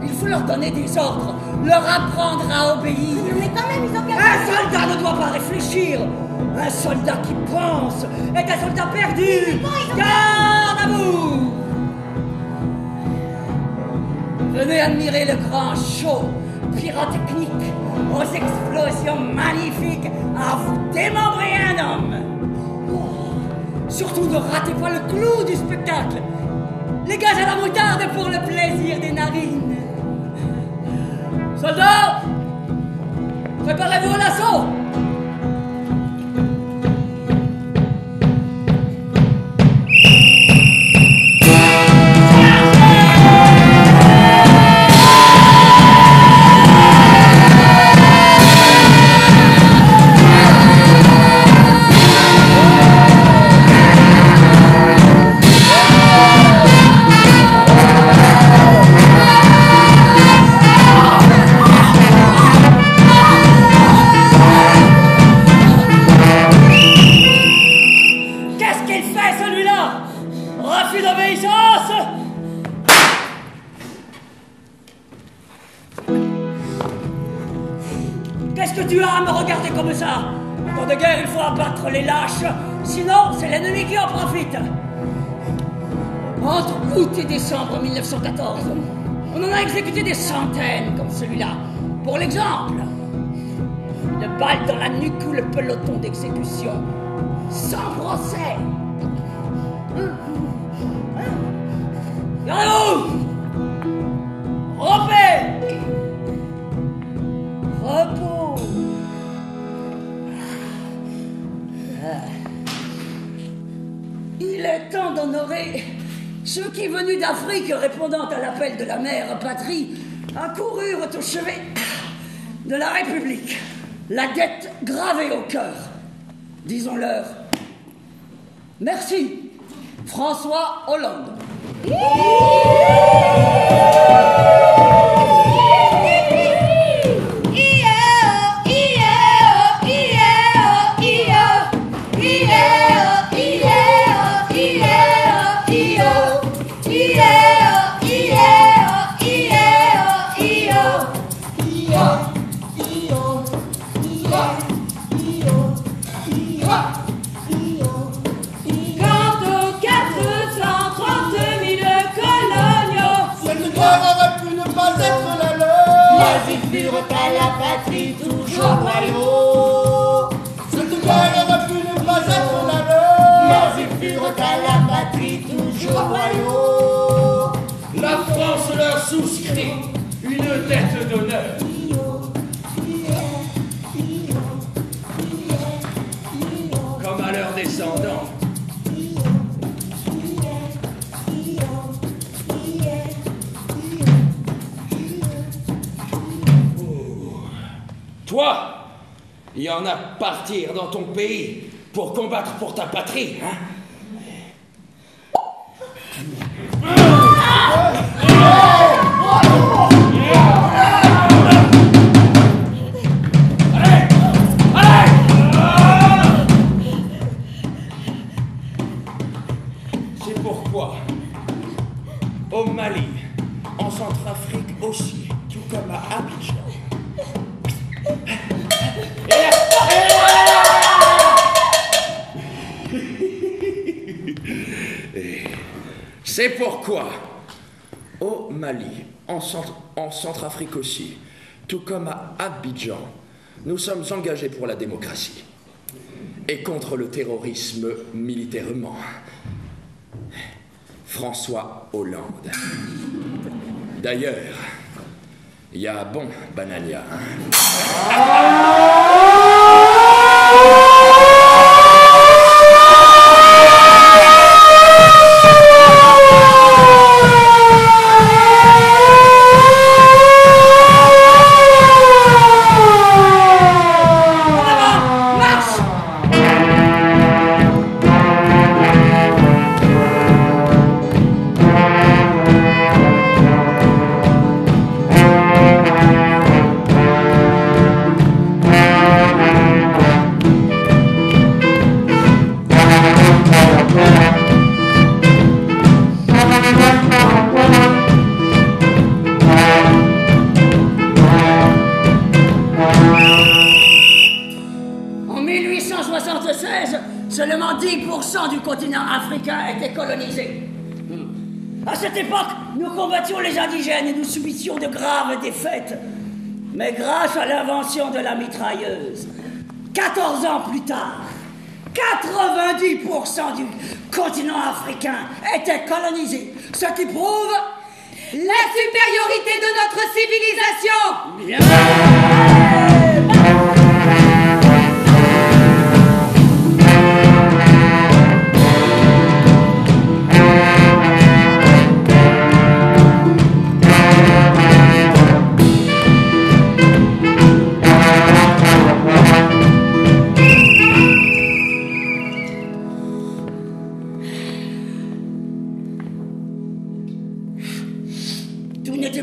Il faut leur donner des ordres, leur apprendre à obéir. Mais quand même, ils ont Un soldat ne doit pas réfléchir. Un soldat qui pense est un soldat perdu. Garde à vous. Venez admirer le grand show pyrotechnique aux explosions magnifiques à vous démembrer un homme. Surtout ne ratez pas le clou du spectacle. Les gaz à la moutarde pour le plaisir des narines. Soldats, préparez-vous à l'assaut. Qu'est-ce que tu as à me regarder comme ça? En temps de guerre, il faut abattre les lâches, sinon c'est l'ennemi qui en profite. Entre août et décembre 1914, on en a exécuté des centaines comme celui-là. Pour l'exemple, une balle dans la nuque ou le peloton d'exécution, sans procès. Gardez-vous! Rompez! Repos! Il est temps d'honorer ceux qui, venus d'Afrique, répondant à l'appel de la mère patrie, accoururent au chevet de la République, la dette gravée au cœur. Disons-leur merci, François Hollande. À la patrie toujours loyaux. Cette guerre aurait pu ne pas être la leur, mais ils furent à la patrie toujours loyaux. La France leur souscrit une dette d'honneur. Comme à leurs descendants. Toi, il y en a partir dans ton pays pour combattre pour ta patrie, hein? Allez! Allez! C'est pourquoi, au Mali, en Centrafrique aussi, tout comme à Abidjan, c'est pourquoi, au Mali, en Centrafrique aussi, tout comme à Abidjan, nous sommes engagés pour la démocratie et contre le terrorisme militairement. François Hollande. D'ailleurs, il y a bon Banania, hein? 90% du continent africain était colonisé. À cette époque, nous combattions les indigènes et nous subissions de graves défaites. Mais grâce à l'invention de la mitrailleuse, 14 ans plus tard, 90% du continent africain était colonisé, ce qui prouve la supériorité de notre civilisation.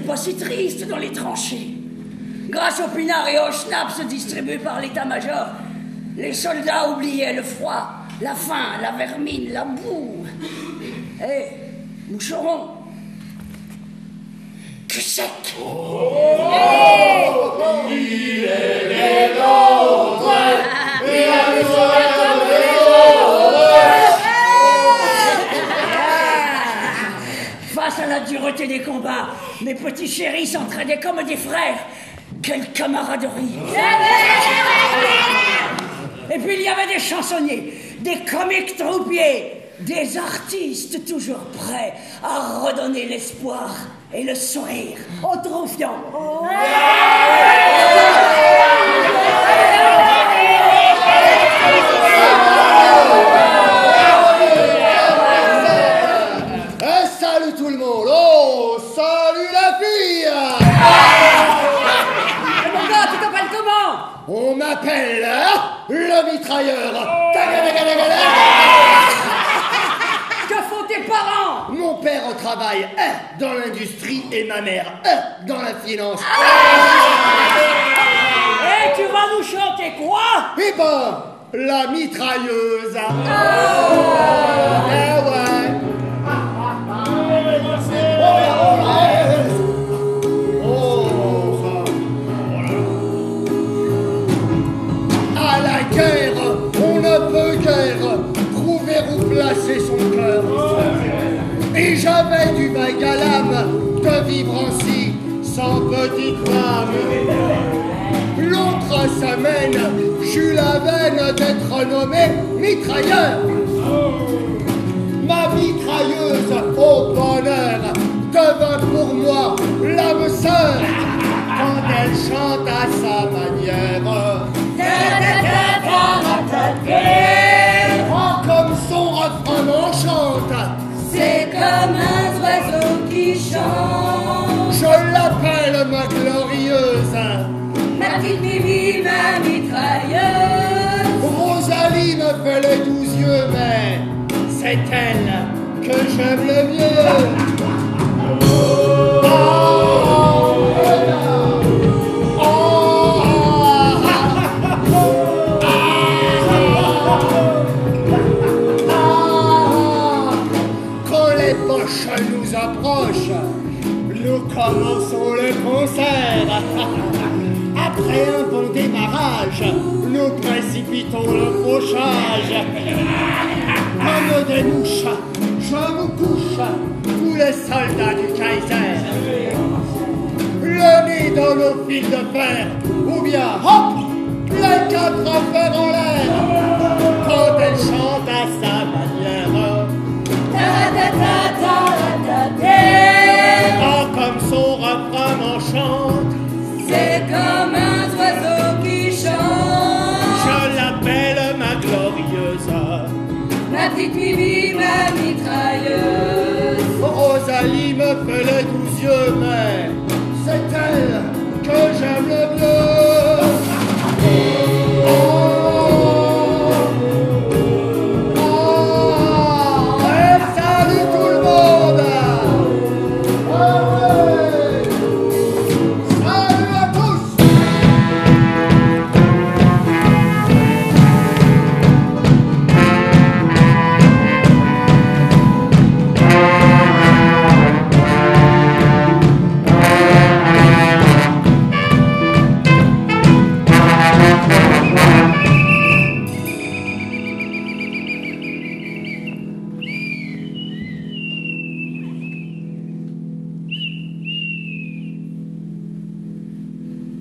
Pas si triste dans les tranchées. Grâce aux pinards et aux schnapps distribués par l'état-major, les soldats oubliaient le froid, la faim, la vermine, la boue. Hé, moucheron, cul sec. Il est les nôtres, il a le soleil comme les Face à la dureté des combats, mes petits chéris s'entraidaient comme des frères. Quelle camaraderie! Et puis il y avait des chansonniers, des comiques troupiers, des artistes toujours prêts à redonner l'espoir et le sourire aux troufions. Salut tout le monde! Oh, salut la fille! Mon gars, tu t'appelles comment? On m'appelle le mitrailleur. Que font tes parents? Mon père travaille dans l'industrie et ma mère dans la finance. Et tu vas nous chanter quoi? Eh ben, la mitrailleuse. Eh ouais. À la guerre, on ne peut guère trouver où placer son cœur. Et j'avais du vague à l'âme de vivre ainsi, sans petite femme. L'autre semaine, j'eus la veine d'être nommé mitrailleur. Ma mitrailleuse, au bonheur, devint pour moi l'âme sœur quand elle chante à sa manière. Oh, comme son refrain m'enchante. C'est comme un oiseau qui chante. Je l'appelle ma glorieuse. Ma petite Bibi, ma mitrailleuse. Rosalie me fait les 12 yeux, mais c'est elle que j'aime le mieux. Quand les poches nous approchent, nous commençons le concert. Après un bon démarrage, nous précipitons le fauchage. Comme des mouches, je me couche, tous les soldats du Kaiser. Le nez dans nos fils de fer, ou bien hop, les 4 fers en l'air. Quand elle chante à sa manière. Oh, comme son refrain m'enchante. C'est comme un oiseau qui chante. Je l'appelle ma glorieuse. Ma petite Bibi, ma mitrailleuse. Rosalie me fait les 12 yeux, mais c'est elle que j'aime le mieux. Et salut tout le monde. Salut à tous.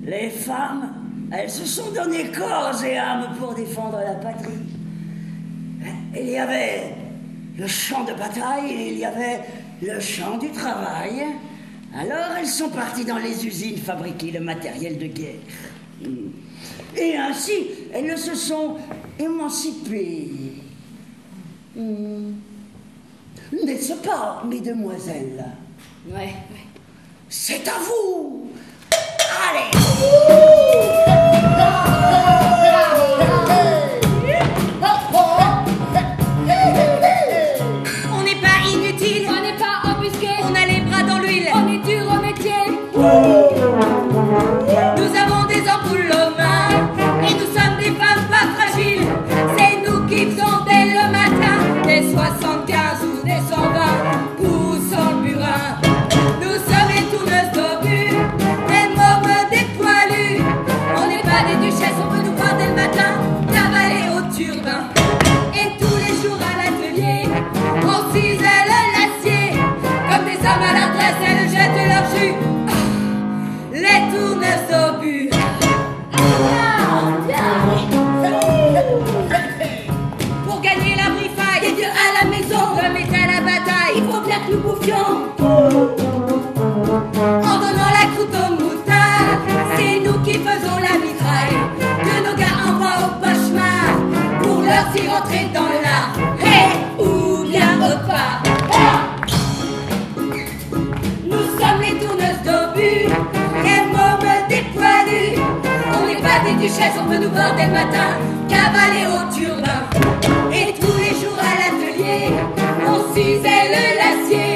Les femmes, elles se sont donné corps et âme pour défendre la patrie. Il y avait le champ de bataille et il y avait le champ du travail. Alors elles sont parties dans les usines fabriquer le matériel de guerre. Et ainsi, elles se sont émancipées. N'est-ce pas, mesdemoiselles? Ouais. C'est à vous! Allez! On n'est pas inutile, On n'est pas embusqué, on a les bras dans l'huile. on est dur au métier. Nous avons des ampoules aux mains et nous sommes des femmes pas fragiles. C'est nous qui faisons dès le matin des 75 ou des 120 poussant le burin. Nous sommes les tourneuses d'obus, les mômes des poilus. On n'est pas des duchesses, on peut nous voir dès le matin cavaler au turbin. Et tous les jours à l'atelier, on cisèle l'acier. Comme des hommes à la retraite, elles jettent leur jus. Les tourneuses d'obus. Pour gagner la brifaille, Des dieux à la maison, l'homme est à la bataille. il faut bien que nous bouffions. En donnant la croûte au moutard, c'est nous qui faisons la mitraille. Que nos gars envoient au cauchemar pour leur y rentrer dans l'art. Hey, ou bien au pas. Nous sommes les tourneuses d'obus, les mômes des poilus. On n'est pas des duchesses, on peut nous voir dès le matin cavaler au turbin. Et tous les jours à l'atelier, on cisèle l'acier.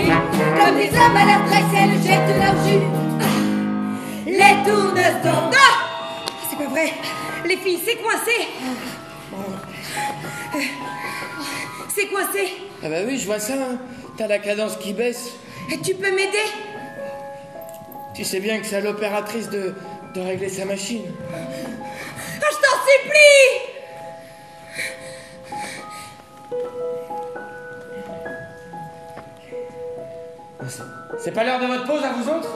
Comme des hommes à la retraite, elles jettent leur jus. Les tourneuses d'obus. Ah, c'est pas vrai. Les filles, c'est coincé. C'est coincé. Ah bah oui, je vois ça, hein. T'as la cadence qui baisse. Et tu peux m'aider? Tu sais bien que c'est à l'opératrice de régler sa machine. Ah, je t'en supplie! C'est pas l'heure de votre pause à vous autres?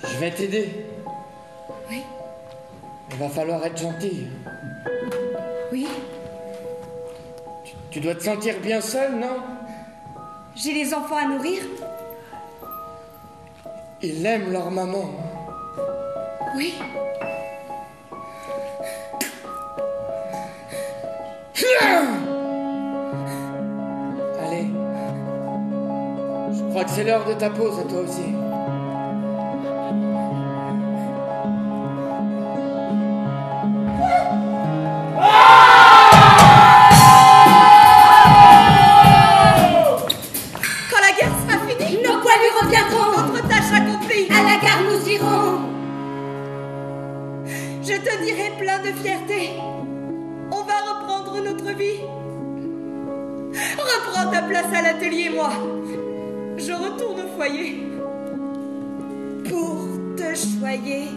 Je vais t'aider. Oui. Il va falloir être gentil. Oui, Tu dois te sentir bien seul, non? j'ai les enfants à nourrir. Ils aiment leur maman. Oui. Allez. Je crois que c'est l'heure de ta pause à toi aussi. Quand la guerre sera finie, nos poilus reviendront. Notre tâche accomplie. À la gare, nous irons. Je te dirai plein de fierté. On va reprendre notre vie. Reprends ta place à l'atelier, moi. Je retourne au foyer. Pour te choyer.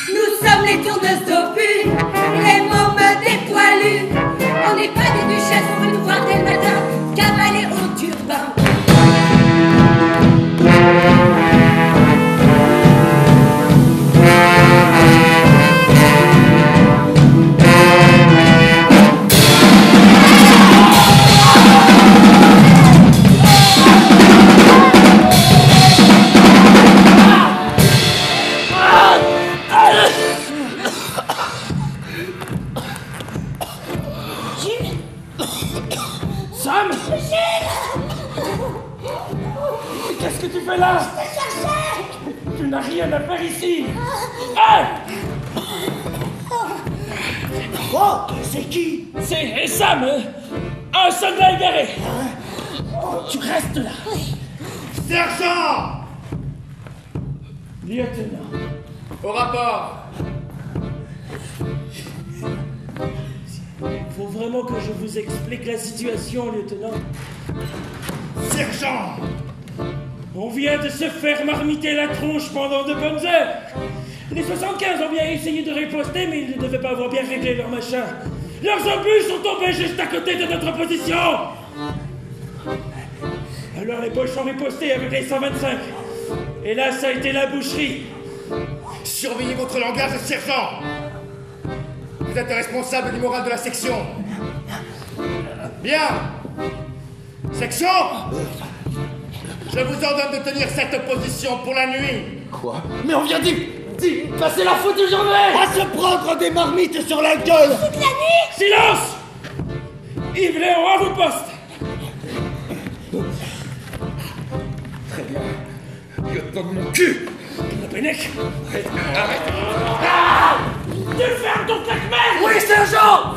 Nous sommes les tourneuses d'obus, les mômes des poilus. On n'est pas des duchesses, on veut nous voir dès le matin cavaler au turbin. Sam! Qu'est-ce que tu fais là? Tu n'as rien à faire ici! Ah! Oh, c'est qui? C'est Sam! Un soldat égaré! Tu restes là! Sergent! Lieutenant! Au rapport. Il faut vraiment que je vous explique la situation, lieutenant. Sergent! On vient de se faire marmiter la tronche pendant de bonnes heures. Les 75 ont bien essayé de riposter, mais ils ne devaient pas avoir bien réglé leur machin. Leurs obus sont tombés juste à côté de notre position. Alors les Boches ont riposté avec les 125. Et là, ça a été la boucherie. Surveillez votre langage, sergent. Vous êtes responsable du moral de la section. Bien. Section, je vous ordonne de tenir cette position pour la nuit. Quoi? Mais on vient d'y passer la faute de journée. À se prendre des marmites sur la gueule. Toute la nuit. Silence! Yves Léon, à vos postes. Très bien. Lieutenant de mon cul! Le Pennec. Arrête! Tu fermes ton claquement! Oui, sergent.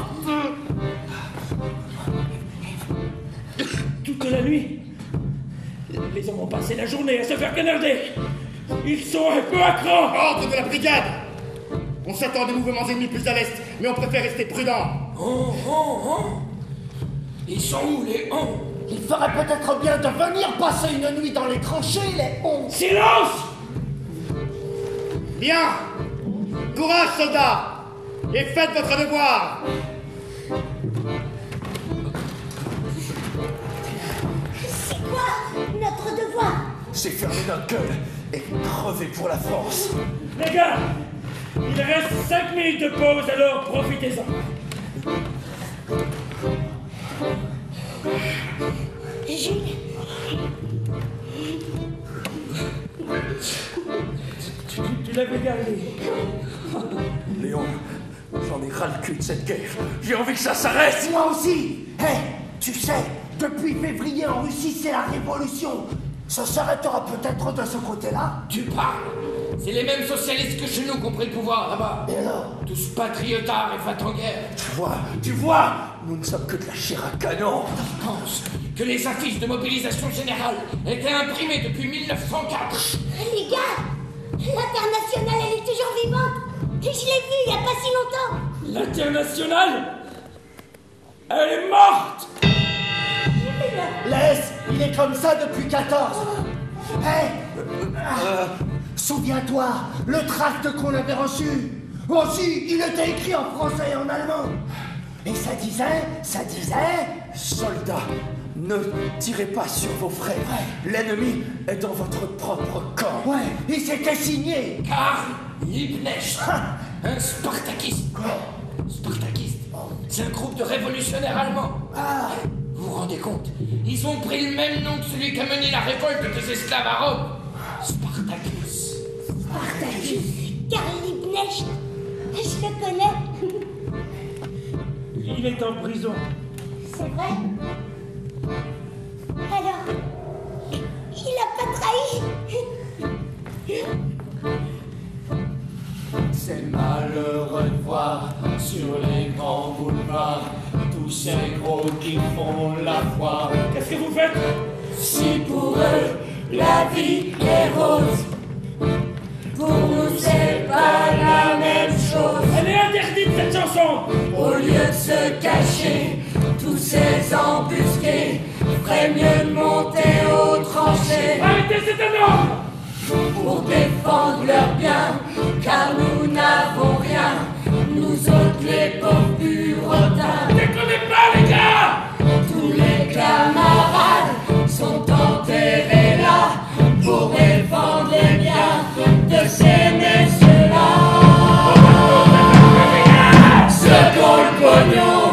Toute la nuit, les hommes ont passé la journée à se faire canarder. Ils sont un peu à cran. Ordre de la brigade. On s'attend à des mouvements ennemis plus à l'est, mais on préfère rester prudent. Ils sont où, les hons? Il ferait peut-être bien de venir passer une nuit dans les tranchées, les hons. Silence! Bien. Courage, soldats. Et faites votre devoir. C'est quoi notre devoir? C'est fermer notre gueule et crever pour la France. Les gars, il reste 5 minutes de pause, alors profitez-en. Jules, Tu l'avais gardé. Léon, j'en ai ras le cul de cette guerre. J'ai envie que ça s'arrête. Moi aussi. Hé, tu sais, depuis février en Russie, c'est la révolution. Ça s'arrêtera peut-être de ce côté-là. Tu parles. C'est les mêmes socialistes que chez nous qui ont pris le pouvoir là-bas. Et alors? Tous patriotards et fat en guerre. Tu vois, nous ne sommes que de la chair à canon. Pense que les affiches de mobilisation générale étaient imprimées depuis 1904. les gars, l'internationale, elle est toujours vivante. Et je l'ai vue il y a pas si longtemps. L'internationale, elle est morte. Laisse, il est comme ça depuis 14. Hé, souviens-toi, le tract qu'on avait reçu. Aussi, il était écrit en français et en allemand. Et ça disait... Soldats, ne tirez pas sur vos frères. L'ennemi est dans votre propre camp. Ouais, et c'était signé. Karl Liebknecht, un spartakiste. Spartakiste, c'est un groupe de révolutionnaires allemands. Vous vous rendez compte? Ils ont pris le même nom que celui qui a mené la révolte des esclaves à Rome. Spartacus. Spartacus, Karl Liebknecht. Je le connais. Il est en prison. C'est vrai? Alors, il a pas trahi. C'est malheureux de voir sur les grands boulevards tous ces gros qui font la foire. Qu'est-ce que vous faites? Si pour eux la vie est rose, pour nous c'est pas la même chose. Elle est interdite cette chanson. Au lieu de se cacher, tous ces embusqués ferait mieux de monter aux tranchées. Arrêtez, c'est un homme. Pour défendre leurs biens, car nous n'avons rien, nous autres les pauvres bureautins. Déconnez pas, les gars. Tous les camarades sont enterrés là pour défendre les biens de ces messieurs-là. Ceux qui ont le pognon,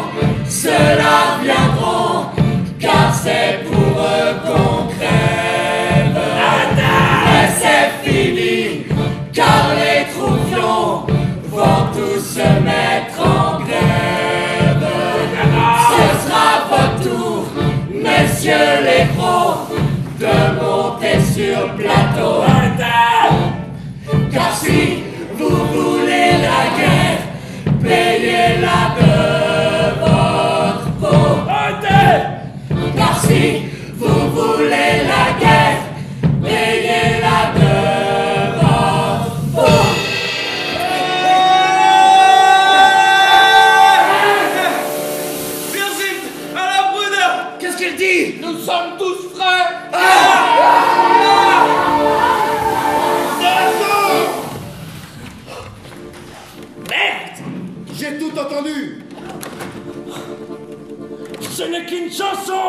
ceux-là viendront, car c'est pour eux qu'on crève. Mais c'est fini, car les troufions vont tous se mettre en grève. Ce sera votre tour, messieurs les gros, de monter sur le plateau. Car si vous voulez la guerre, payez-la de votre peau. Car si vous voulez la guerre, payez-la de votre peau. Virgile, à la brune. Qu'est-ce qu'il dit? Nous sommes tous frères. J'ai tout entendu. Ce n'est qu'une chanson.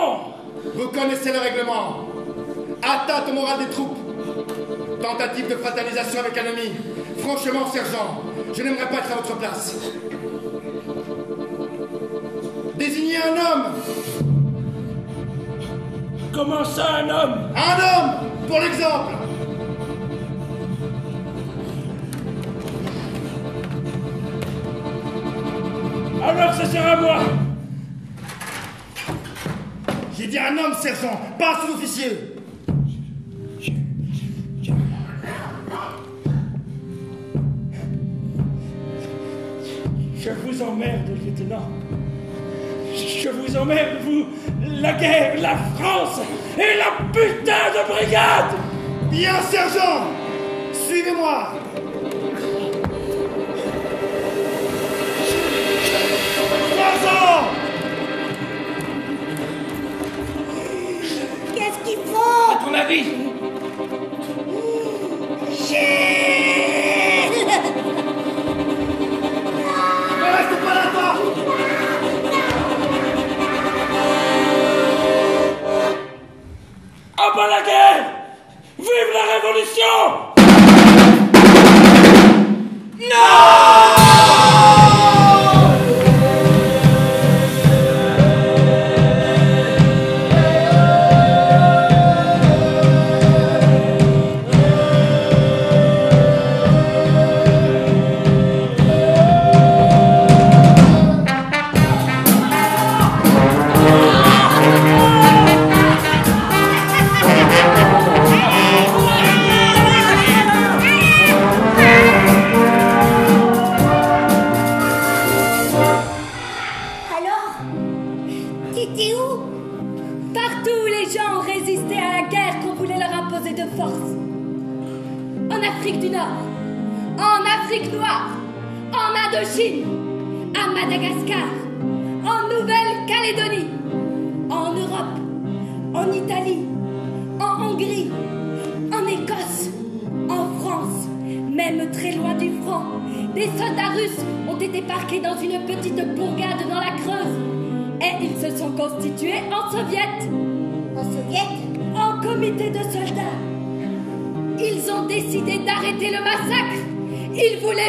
Vous connaissez le règlement. Atteinte au moral des troupes. Tentative de fraternisation avec un ami. Franchement, sergent, je n'aimerais pas être à votre place. Désignez un homme. Comment ça, un homme? Un homme, pour l'exemple. Alors ce sera moi. J'ai dit un homme, sergent, pas un sous-officier. Je vous emmerde, lieutenant. Je vous emmerde, vous, la guerre, la France et la putain de brigade. Bien, sergent. Suivez-moi. Qu'est-ce qu'il faut? À ton avis? Ne restez pas là-bas. À bas la guerre! Vive la révolution!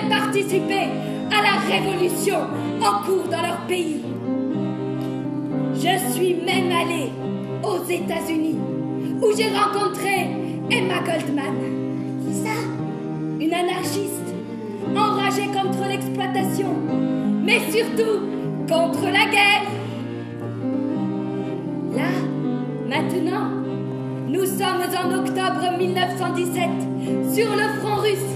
Participer à la révolution en cours dans leur pays. Je suis même allée aux États-Unis où j'ai rencontré Emma Goldman. C'est ça? Une anarchiste enragée contre l'exploitation, mais surtout contre la guerre. Là, maintenant, nous sommes en octobre 1917 sur le front russe.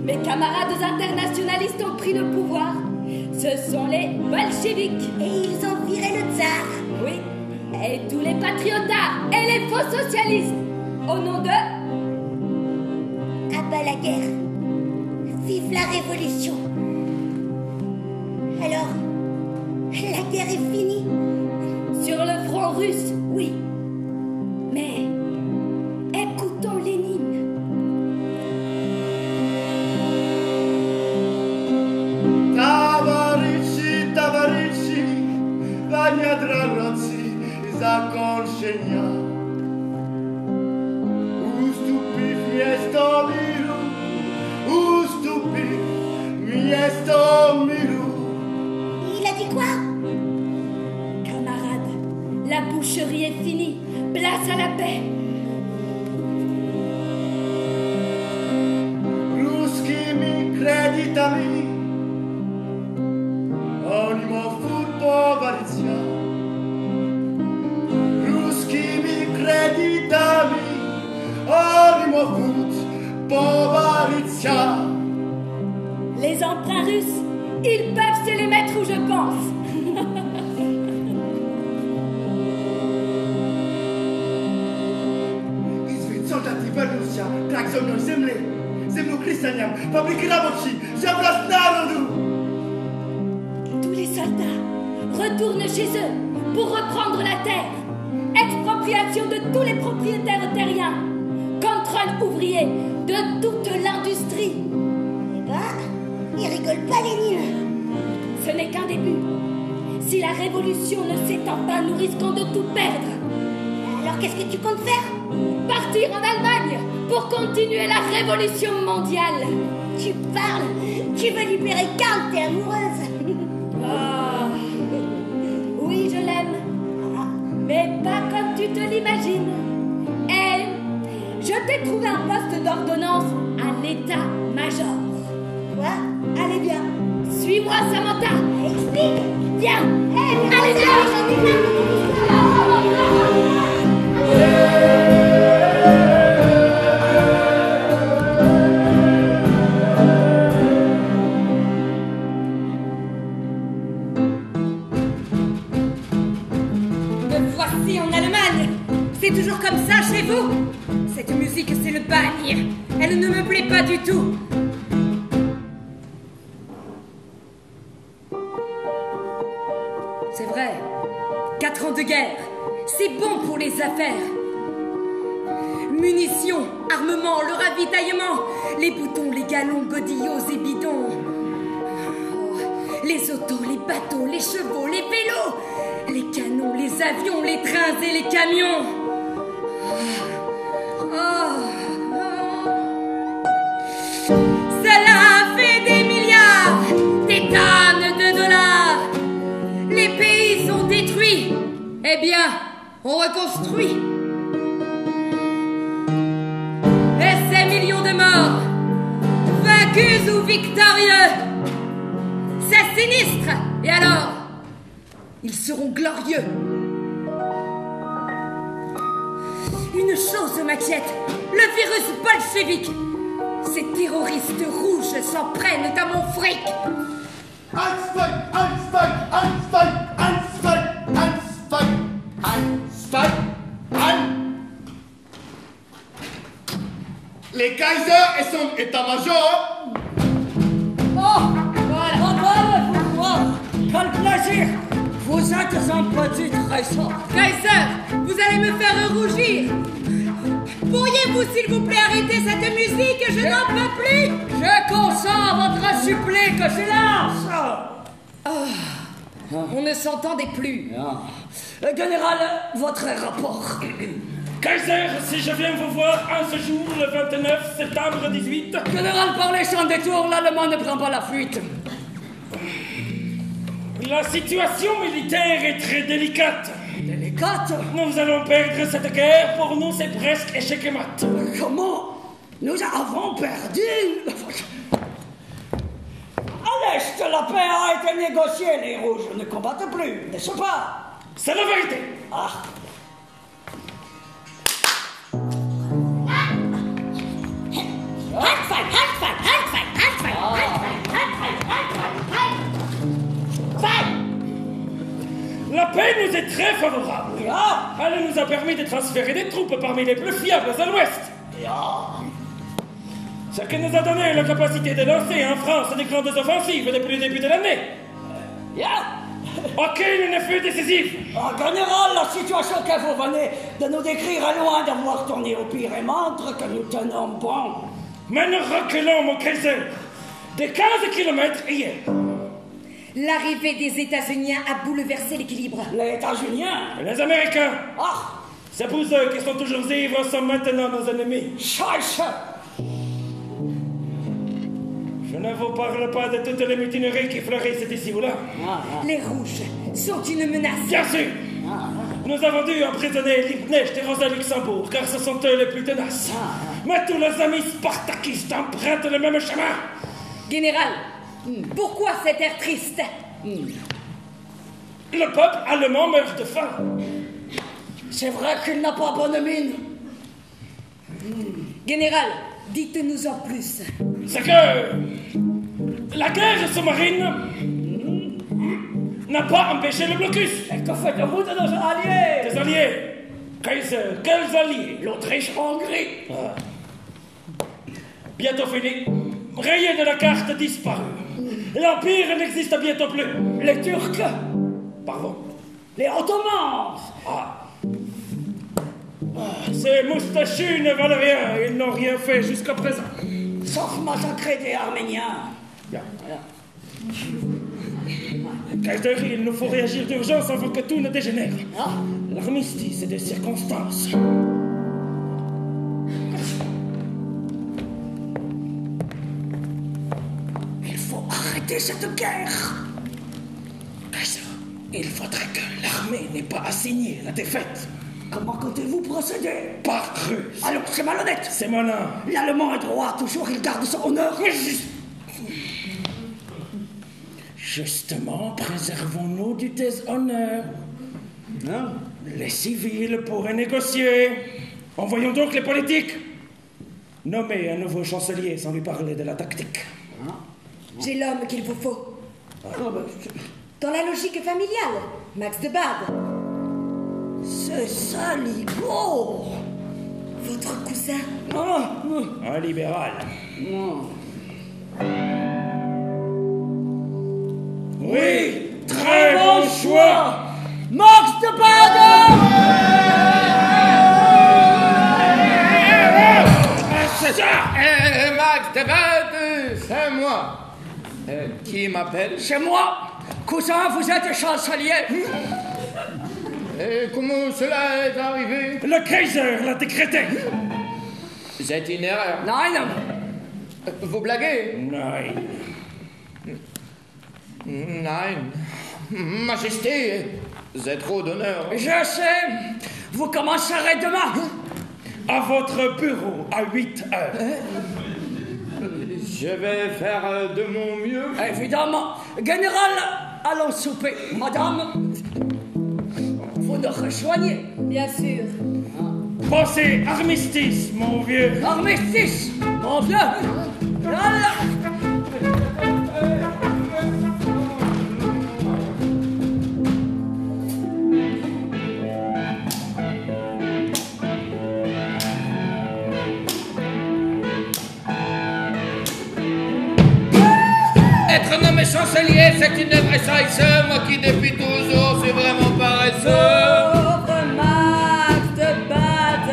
Mes camarades internationalistes ont pris le pouvoir. Ce sont les bolcheviks. Et ils ont viré le tsar. Oui. Et tous les patriotards et les faux socialistes. Au nom de... À bas la guerre. Vive la révolution. Alors, la guerre est finie? Sur le front russe, oui. Mais écoutons Lénine. Tavarici, Vania Dragocci, zakończenia. Ustąpił miasto miru, ustąpił miasto miru. Il a dit quoi? Camarades, la boucherie est finie. Place à la paix. Ruskimi kredytami oni mogą powalicja. Ruskimi kredytami oni mogą powalicja. Les emprunts russes, ils peuvent se les mettre où je pense. Soldati Belorussia traccionno zemlę, zemlę chrześcijan, fabryki roboczy, żebra narodu. Tous les soldats retournent chez eux pour reprendre la terre. Expropriation de tous les propriétaires terriens. Contrôle ouvrier de toute l'industrie. Il rigole pas, Lénine. Ce n'est qu'un début. Si la révolution ne s'étend pas, nous risquons de tout perdre. Alors qu'est-ce que tu comptes faire? Partir en Allemagne pour continuer la révolution mondiale. Tu parles? Tu veux libérer Karl, t'es amoureuse? Ah. Oui, je l'aime. Mais pas comme tu te l'imagines. Et je t'ai trouvé un poste d'ordonnance à l'état-major. Quoi? Allez, viens. Suis-moi, Samantha. Explique. Viens. Allez, viens. Me voici en Allemagne. C'est toujours comme ça chez vous? Cette musique, c'est le bagne. Elle ne me plaît pas du tout. C'est vrai. 4 ans de guerre. C'est bon pour les affaires. Munitions, armement, le ravitaillement, les boutons, les galons, godillots et bidons. Oh, les autos, les bateaux, les chevaux, les vélos, les canons, les avions, les trains et les camions. Cela fait des milliards, des tonnes de dollars. Les pays sont détruits. Eh bien, on reconstruit. Et ces millions de morts, vaincus ou victorieux, c'est sinistre. Et alors, ils seront glorieux. Une chose m'inquiète, le virus bolchevique. Ces terroristes rouges s'en prennent à mon fric. Einstein, Einstein, Einstein, Einstein, Einstein, Einstein, Les Kaiser et son état-major. Oh, voilà, vous voir. Quel plaisir. Vous êtes un petit trésor. Kaiser, vous allez me faire rougir. Pourriez-vous, s'il vous plaît, arrêter cette musique? Je n'en peux plus. Je consens à votre supplique, silence. On ne s'entendait plus. Général, votre rapport. Kaiser, si je viens vous voir en ce jour, le 29 septembre 18... Général, par les champs des tours, l'Allemand ne prend pas la fuite. La situation militaire est très délicate. Délicate? Nous allons perdre cette guerre. Pour nous, c'est presque échec et mat. Comment? Nous avons perdu. À l'Est, la paix a été négociée. Les Rouges ne combattent plus, n'est-ce pas? C'est la vérité. Ah. La paix nous est très favorable. Elle nous a permis de transférer des troupes parmi les plus fiables à l'ouest. Ce qui nous a donné la capacité de lancer en France des grandes offensives depuis le début de l'année. Aucune ne fut décisive. Général, la situation que vous venez de nous décrire est loin d'avoir tourné au pire et montre que nous tenons bon. Mais nous reculons, mon Kaiser, de 15 kilomètres hier. L'arrivée des États-Unis a bouleversé l'équilibre. Les États-Unis? Les Américains. C'est pour eux qui sont toujours ivres, sont maintenant nos ennemis. Scheiße! Je ne vous parle pas de toutes les mutineries qui fleurissent ici ou là. Les Rouges sont une menace. Bien sûr. Nous avons dû emprisonner Liebknecht et Rosa Luxembourg, car ce sont eux les plus tenaces. Mais tous les amis spartakistes empruntent le même chemin. Général, pourquoi cet air triste? Le peuple allemand meurt de faim. C'est vrai qu'il n'a pas bonne mine. Général, dites-nous en plus. C'est que la guerre sous-marine n'a pas empêché le blocus. Et que faites-vous de nos alliés? Des alliés? Kaiser, quels alliés? L'Autriche-Hongrie. Bientôt fini. Rayé de la carte disparu. L'Empire n'existe bientôt plus. Les Turcs. Pardon. Les Ottomans. Ces moustachus ne valent rien. Ils n'ont rien fait jusqu'à présent. Sauf massacrer des Arméniens. Bien. Kaiser, il nous faut réagir d'urgence avant que tout ne dégénère. L'armistice est des circonstances. Il faut arrêter cette guerre. Kaiser, il faudrait que l'armée n'ait pas à signer la défaite. Comment comptez-vous procéder? Par ruse. Alors, c'est malhonnête. C'est malin. L'Allemand est droit, toujours il garde son honneur. Justement, préservons-nous du déshonneur. Non. Les civils pourraient négocier. Envoyons donc les politiques. Nommer un nouveau chancelier sans lui parler de la tactique. J'ai l'homme qu'il vous faut. Dans la logique familiale, Max de Bade. C'est Saligo. Votre cousin. Un libéral. Oui, très bon choix. Max de Bade. C'est ça. Max de Bade, c'est moi. Qui m'appelle? C'est moi. Cousin, vous êtes chancelier. Et comment cela est arrivé? Le Kaiser l'a décrété. C'est une erreur. Non. Vous blaguez? Nein. Majesté, c'est trop d'honneur. Je sais. Vous commencerez demain. À votre bureau, à 8 heures. Je vais faire de mon mieux. Évidemment. Général, allons souper. Madame, vous nous rejoignez. Bien sûr. Pensez armistice, mon vieux. Armistice, mon vieux. Là. Être nommé chancelier, c'est une vraie trahison. Moi qui depuis toujours suis vraiment paresseux. Pauvre Max de Bade.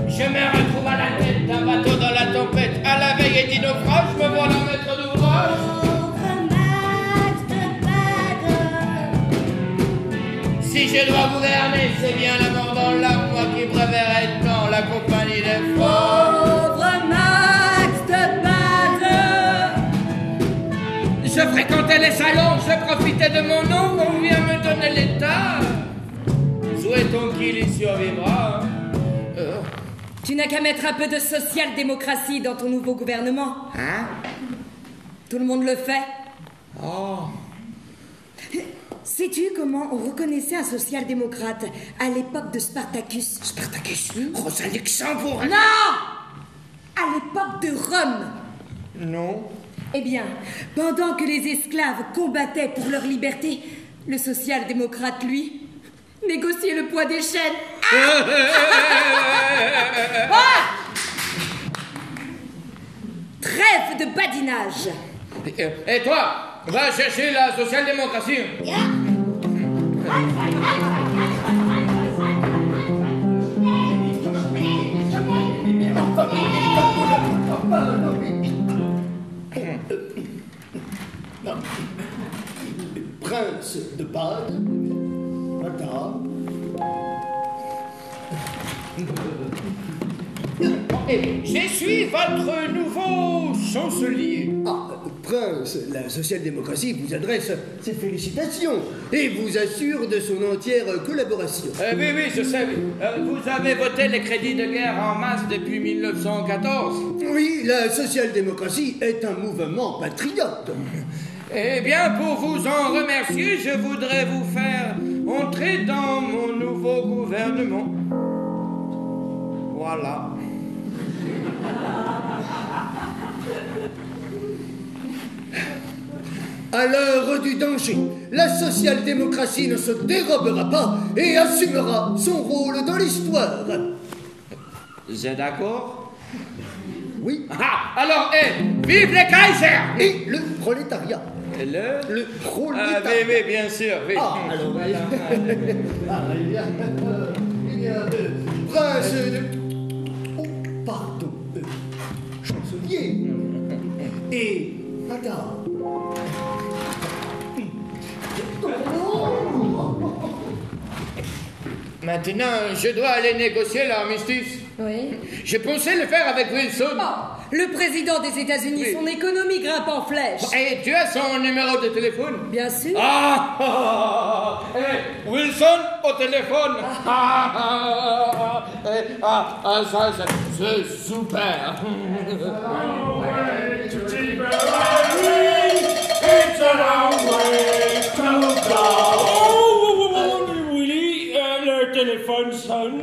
Je me retrouve à la tête d'un bateau dans la tempête. À la veille du naufrage, je me vois le maître d'ouvrage. Pauvre Max de Bade. Si je dois gouverner, c'est bien la mort dans l'âme. Moi qui préfère être dans la compagnie des forts. Pauvre Max de Bade. Je fréquentais les salons, je profitais de mon nom, on vient me donner l'état. Souhaitons qu'il y survivra. Tu n'as qu'à mettre un peu de social-démocratie dans ton nouveau gouvernement. Hein? Tout le monde le fait. Oh. Sais-tu comment on reconnaissait un social-démocrate à l'époque de Spartacus? Spartacus? Rosa Luxembourg? Non! À l'époque de Rome. Non. Eh bien, pendant que les esclaves combattaient pour leur liberté, le social-démocrate, lui, négociait le poids des chaînes. Trêve de badinage. Et toi, va chercher la social-démocratie. Prince de Bade, madame. Je suis votre nouveau chancelier. Prince, la social-démocratie vous adresse ses félicitations et vous assure de son entière collaboration. Oui, je sais. Vous avez voté les crédits de guerre en masse depuis 1914. Oui, la social-démocratie est un mouvement patriote. Eh bien, pour vous en remercier, je voudrais vous faire entrer dans mon nouveau gouvernement. Voilà. À l'heure du danger, la social-démocratie ne se dérobera pas et assumera son rôle dans l'histoire. Vous êtes d'accord? Oui. Alors, vive les Kaiser! Et le prolétariat. Le prolétariat. Oui, bien sûr. Oui. Alors, prince de... Oh, pardon, chancelier. Et madame, Maintenant, je dois aller négocier l'armistice. Oui. J'ai pensé le faire avec Wilson. Oh, le président des États-Unis, Oui. son économie grimpe en flèche. Et tu as son numéro de téléphone? Bien sûr. Wilson au téléphone. Ça, c'est super. It's a long way to go. Willy, le téléphone sonne.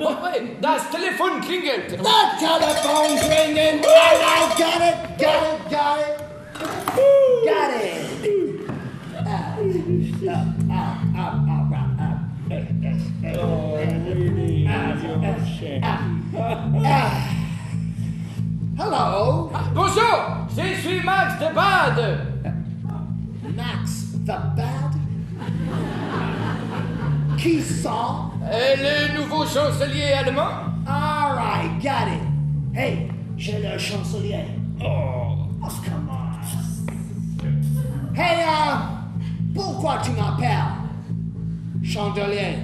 Das Telefon klingelt. The telephone's ringing. I got it. Got it. Hello. Bonjour, je suis Max de Bade. Max the Bad? Qui ça? Le nouveau chancelier allemand. All right, got it. Hey, j'ai le chancelier. Oh, come on. Hey, pourquoi tu m'appelles chandelier?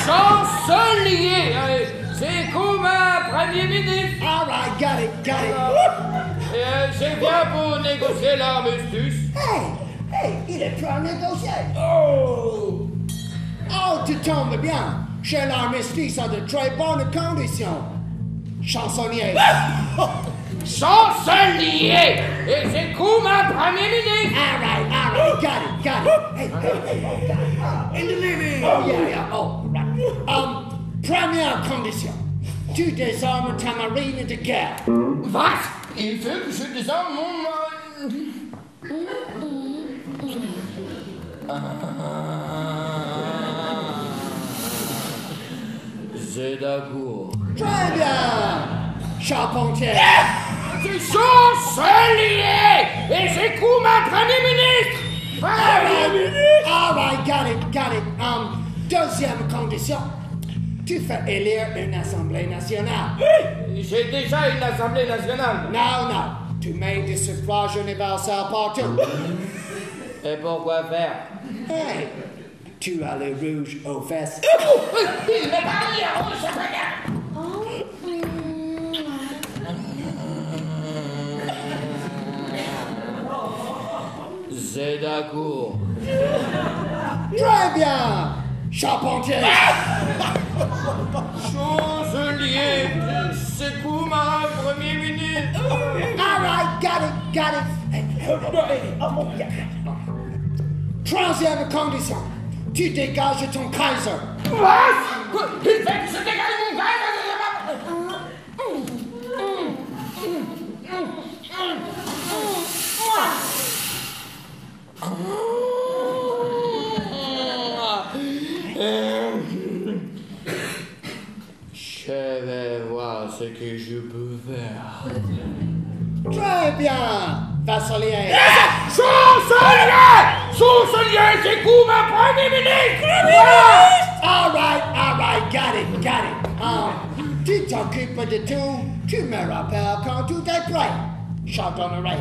Chancelier, c'est comme un premier ministre. All right, got it. Je viens pour négocier l'armistice. Hey, il est prêt à négocier. Oh, tu tombes bien. Chez l'armistice à de très bonnes conditions. Chansonnier. Chancelier, et c'est comme un premier ministre. All right, got it. Hey. In the living. Oh, yeah. Oh, right. Première condition. Tu désarmes ta marine de guerre. Was? Il faut que je désarme mon... C'est d'accord. Très bien. Charpentier. C'est chancelier, et c'est comme un premier ministre. All right, got it. Deuxième condition. Tu fais élire une assemblée nationale. J'ai déjà une assemblée nationale. Non. Tu mets des suffrages universels partout. Et pourquoi faire? Hey, tu as les rouges aux fesses. Il n'est pas lié à rouge, c'est d'accord. Très bien. Charpentier. Chancelier, c'est comme un premier ministre. All right, got it. Troisième condition. Tu dégages ton Kaiser. Quoi? Il fait que je dégage mon gars. Je vais voir ce que je peux faire. Très bien. Vassalier. Chancelier, c'est comme un premier ministre. All right, got it. Tu t'occupes de tout. Tu me rappelles quand tout est prêt. Chardonneret.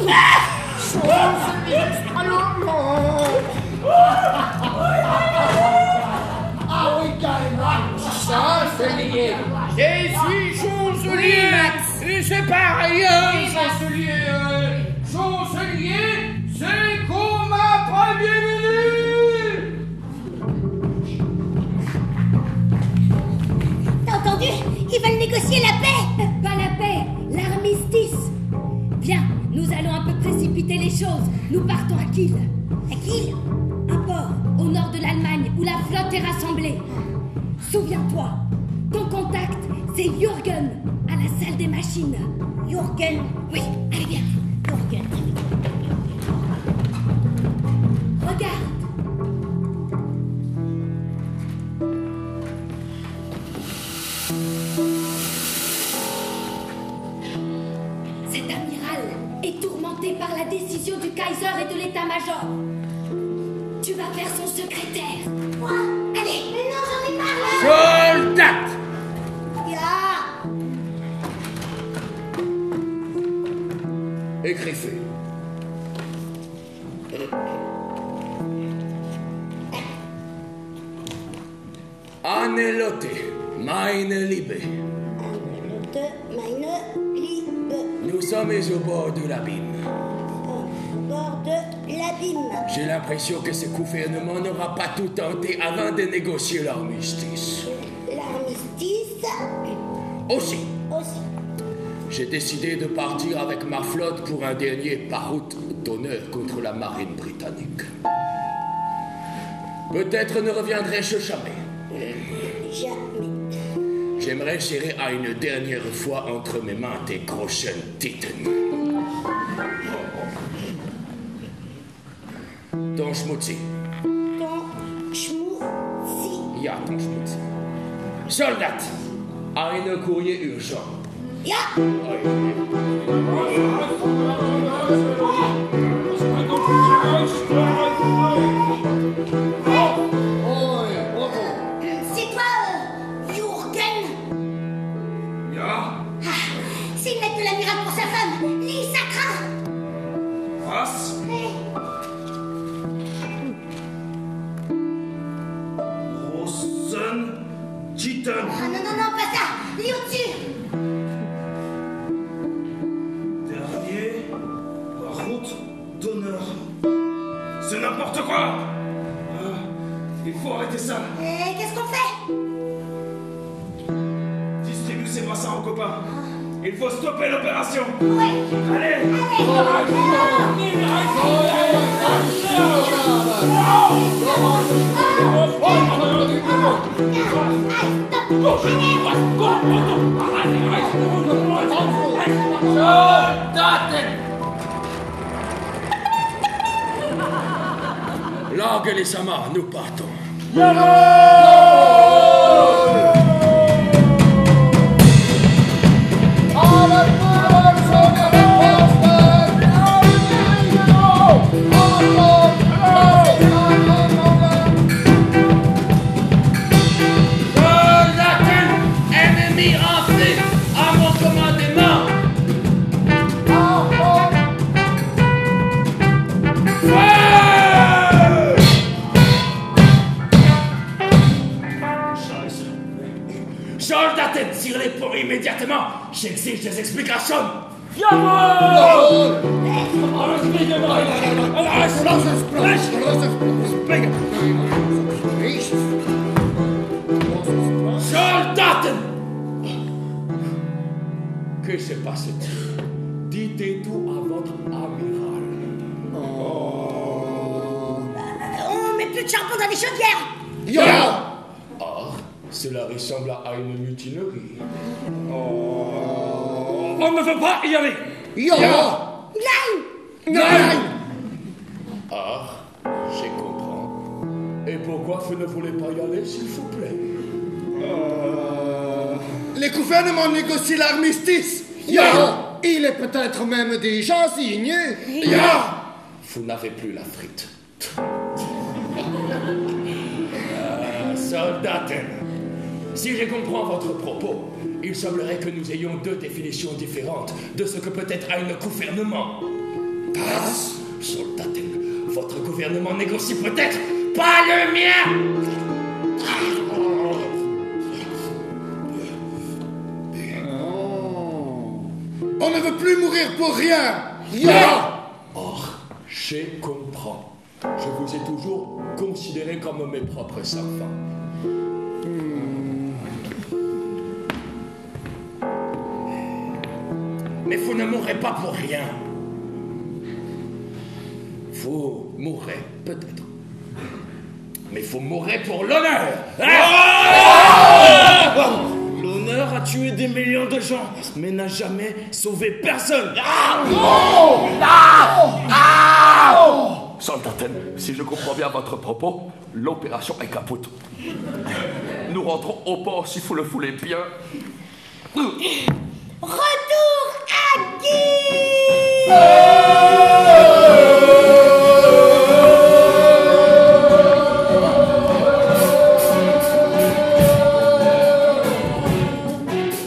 Ah oui, got it right. Chancelier, je suis chancelier. Et c'est pareil, chancelier, c'est comme un premier ministre. T'as entendu? Ils veulent négocier la paix. Pas la paix, l'armistice. Viens, nous allons un peu précipiter les choses. Nous partons à Kiel. À Kiel? Un port au nord de l'Allemagne où la flotte est rassemblée. Souviens-toi, ton contact, c'est Jürgen, à la salle des machines. Jürgen? Oui, allez bien. Jürgen. Regarde. Cet amiral est tourmenté par la décision du Kaiser et de l'état-major. Tu vas faire son secrétaire. Quoi? Allez, mais non, j'en ai marre. Soldat. Écrivez. En Anelote, meine Liebe. Anelote, meine Liebe. Nous sommes au bord de l'abîme. Au bord de l'abîme. J'ai l'impression que ce gouvernement n'aura pas tout tenté avant de négocier l'armistice. L'armistice. Aussi. Aussi. J'ai décidé de partir avec ma flotte pour un dernier paroute d'honneur contre la marine britannique. Peut-être ne reviendrai-je jamais. Jamais. J'aimerais serrer à une dernière fois entre mes mains tes groschen Titten. Ton schmutzi. Ton schmutzi. Ja, ton schmutzi. Soldat, un courrier urgent. Ja. C'est toi, Jürgen? Ja? C'est le maître de l'amiral pour sa femme, Lisa Kra. Was? Großen Titten. Ah non, pas ça. Lis au-dessus. Dernier paroute d'honneur. C'est n'importe quoi. Il faut arrêter ça. Qu'est-ce qu'on fait? Distribue ces brassards aux copains. Il faut stopper l'opération. Ouais. Allez. Langue les amas, nous partons. Ennemi en fait à mon commandement. Soldaten, tire les ponts immédiatement. J'exige des explications. Soldaten! Que se passe-t-il? Dites tout à votre amiral. On met plus de charbon dans les chaudières. Ya! Or, cela ressemble à une mutinerie. On ne veut pas y aller. Nein. Or, je comprends. Et pourquoi vous ne voulez pas y aller, s'il vous plaît? Les gouvernements négocient l'armistice. Il est peut-être même déjà signé. Vous n'avez plus la frite. Soldaten, si je comprends votre propos, il semblerait que nous ayons deux définitions différentes de ce que peut être un gouvernement. Soldaten, votre gouvernement négocie peut-être pas le mien. On ne veut plus mourir pour rien. Or, je comprends. Je vous ai toujours considéré comme mes propres enfants. Mais vous ne mourrez pas pour rien. Vous mourrez peut-être. Mais vous mourrez pour l'honneur. L'honneur a tué des millions de gens, mais n'a jamais sauvé personne. Soldaten, si je comprends bien votre propos, l'opération est capote. Nous rentrons au port si vous le voulez bien. Retour à qui?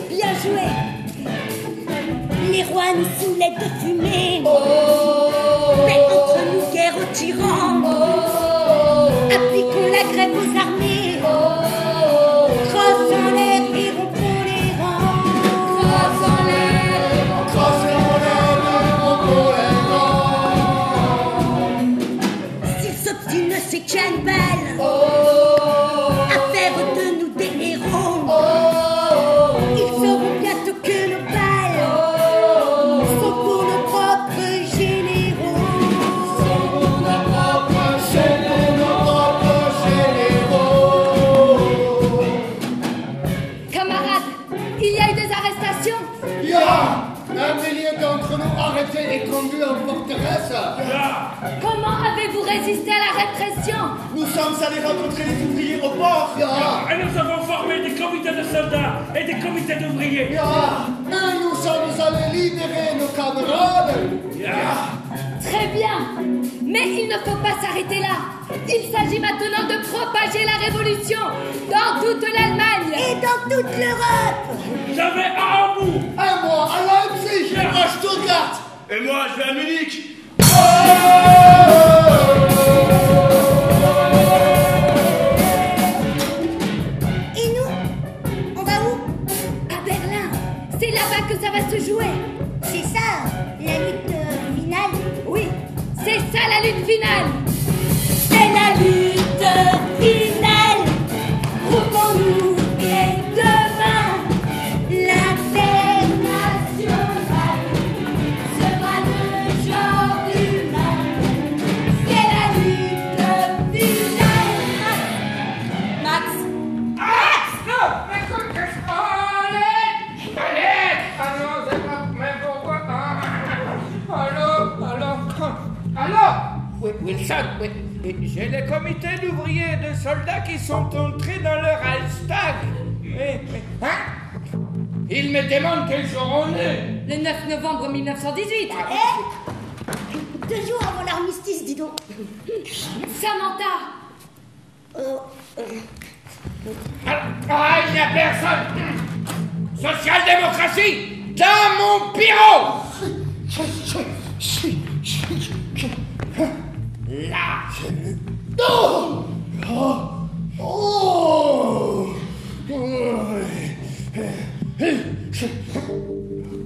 Bien joué. Les rois nous soulèvent de fumée. Mais entre nous, guerre aux tyrans. Appliquons la grève aux armées. mal. À faire de nous des héros. Ils sauront bientôt que nos balles sont pour nos propres généraux. Camarades, il y a eu des arrestations. Un millier d'entre nous arrêtés et conduits en forteresse. Comment avez-vous résisté à la répression? Nous sommes allés rencontrer les ouvriers au port. Et nous avons formé des comités de soldats et des comités d'ouvriers. Et nous sommes allés libérer nos camarades. Très bien, mais il ne faut pas s'arrêter là. Il s'agit maintenant de propager la révolution dans toute l'Allemagne et dans toute l'Europe. J'avais à Hambourg. Et moi à Leipzig. Et moi à Stuttgart. Et moi, je vais à Munich. Et nous, on va où? À Berlin. C'est là-bas que ça va se jouer. C'est ça, la lutte finale? Oui, c'est ça la lutte finale. C'est la lutte finale. Groupons-nous et demain, l'international sera le genre humain. C'est la lutte finale. Max. Mais qu'est-ce que c'est? Allez! Ah non, c'est pas... Mais pourquoi? Allô? Wilson, oui. J'ai les comités d'ouvriers et de soldats qui sont entrés dans leur Reichstag. Hein? Ils me demandent quel jour on est. Le 9 novembre 1918. 2 jours avant l'armistice, dis donc. Samantha. Il n'y a personne. Social-démocratie dans mon bureau. Là. Oh!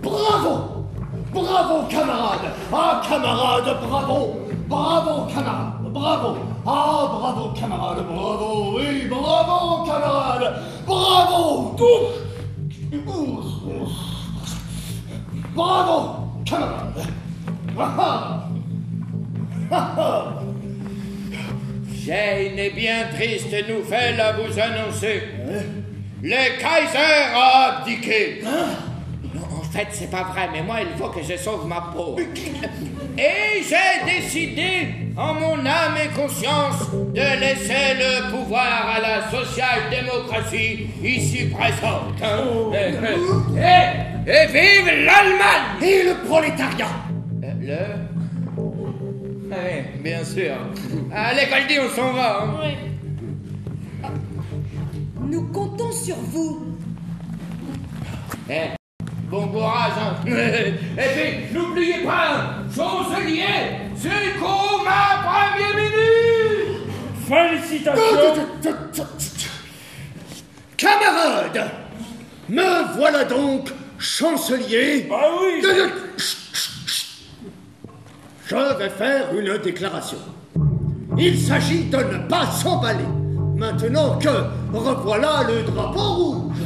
Bravo! Bravo, camarade! Ah, camarade, bravo! Bravo, camarade! Bravo! Ah, bravo, camarade! Bravo! Oui, bravo, camarade! Bravo! Bravo, camarade! J'ai une bien triste nouvelle à vous annoncer. Le Kaiser a abdiqué. Non, en fait, c'est pas vrai, mais moi, il faut que je sauve ma peau. Et j'ai décidé, en mon âme et conscience, de laisser le pouvoir à la social-démocratie ici présente. Et vive l'Allemagne! Et le prolétariat! Oui, bien sûr. À l'école dit, on s'en va. Hein. Oui. Nous comptons sur vous. Bon courage. Hein. Et puis, n'oubliez pas, Chancelier, c'est comme ma première minute. Félicitations. Camarades, me voilà donc chancelier. Ah oui. Je vais faire une déclaration. Il s'agit de ne pas s'emballer, maintenant que revoilà le drapeau rouge.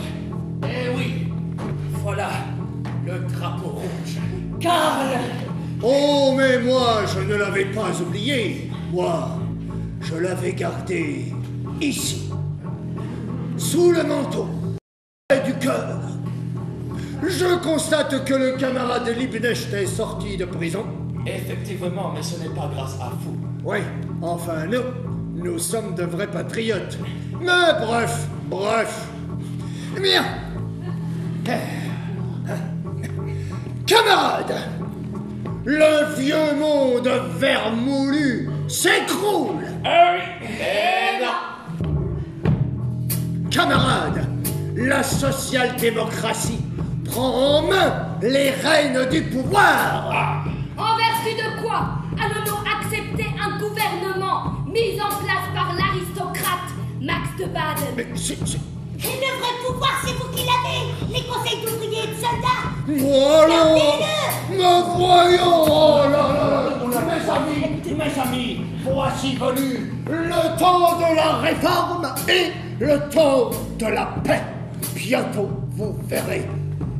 Eh oui, voilà le drapeau rouge. Karl! Oh, mais moi, je ne l'avais pas oublié. Moi, je l'avais gardé ici, sous le manteau du cœur. Je constate que le camarade Liebknecht est sorti de prison. Effectivement, mais ce n'est pas grâce à vous. Oui, enfin nous sommes de vrais patriotes. Mais bref. Eh bien, camarades, le vieux monde vermoulu s'écroule. Ah oui. Eh non. Camarades, la social-démocratie prend en main les rênes du pouvoir. En vertu de quoi allons-nous accepter un gouvernement mis en place par l'aristocrate Max de Baden? Mais c'est... Et le vrai pouvoir, c'est vous qui l'avez, les conseils d'ouvriers et de soldats. Voilà. Gardez-le. Me voyons. Oh là là. Mes amis, Voici venu le temps de la réforme et le temps de la paix. Bientôt, vous verrez.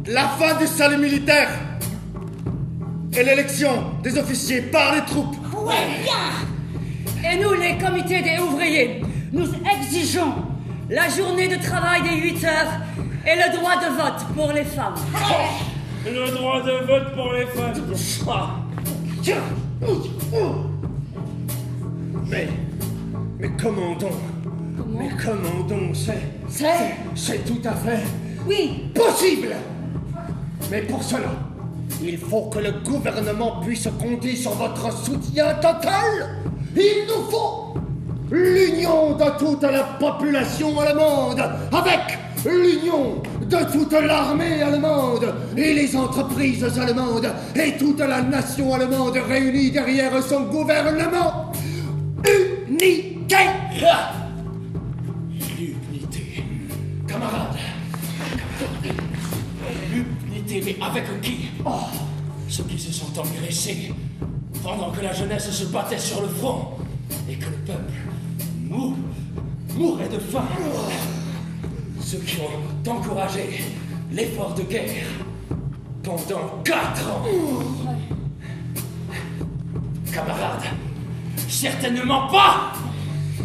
La fin du salut militaire et l'élection des officiers par les troupes. Ouais, bien. Et nous, les comités des ouvriers, nous exigeons la journée de travail des 8 heures et le droit de vote pour les femmes. Le droit de vote pour les femmes. Mais comment donc? Mais comment donc? C'est tout à fait possible. Mais pour cela, il faut que le gouvernement puisse compter sur votre soutien total. Il nous faut l'union de toute la population allemande, avec l'union de toute l'armée allemande et les entreprises allemandes et toute la nation allemande réunie derrière son gouvernement. Unité! L'unité. Camarades. L'unité, mais avec qui? Ceux qui se sont engraissés pendant que la jeunesse se battait sur le front et que le peuple mourait de faim. Ceux qui ont encouragé l'effort de guerre pendant 4 ans. Camarades, certainement pas!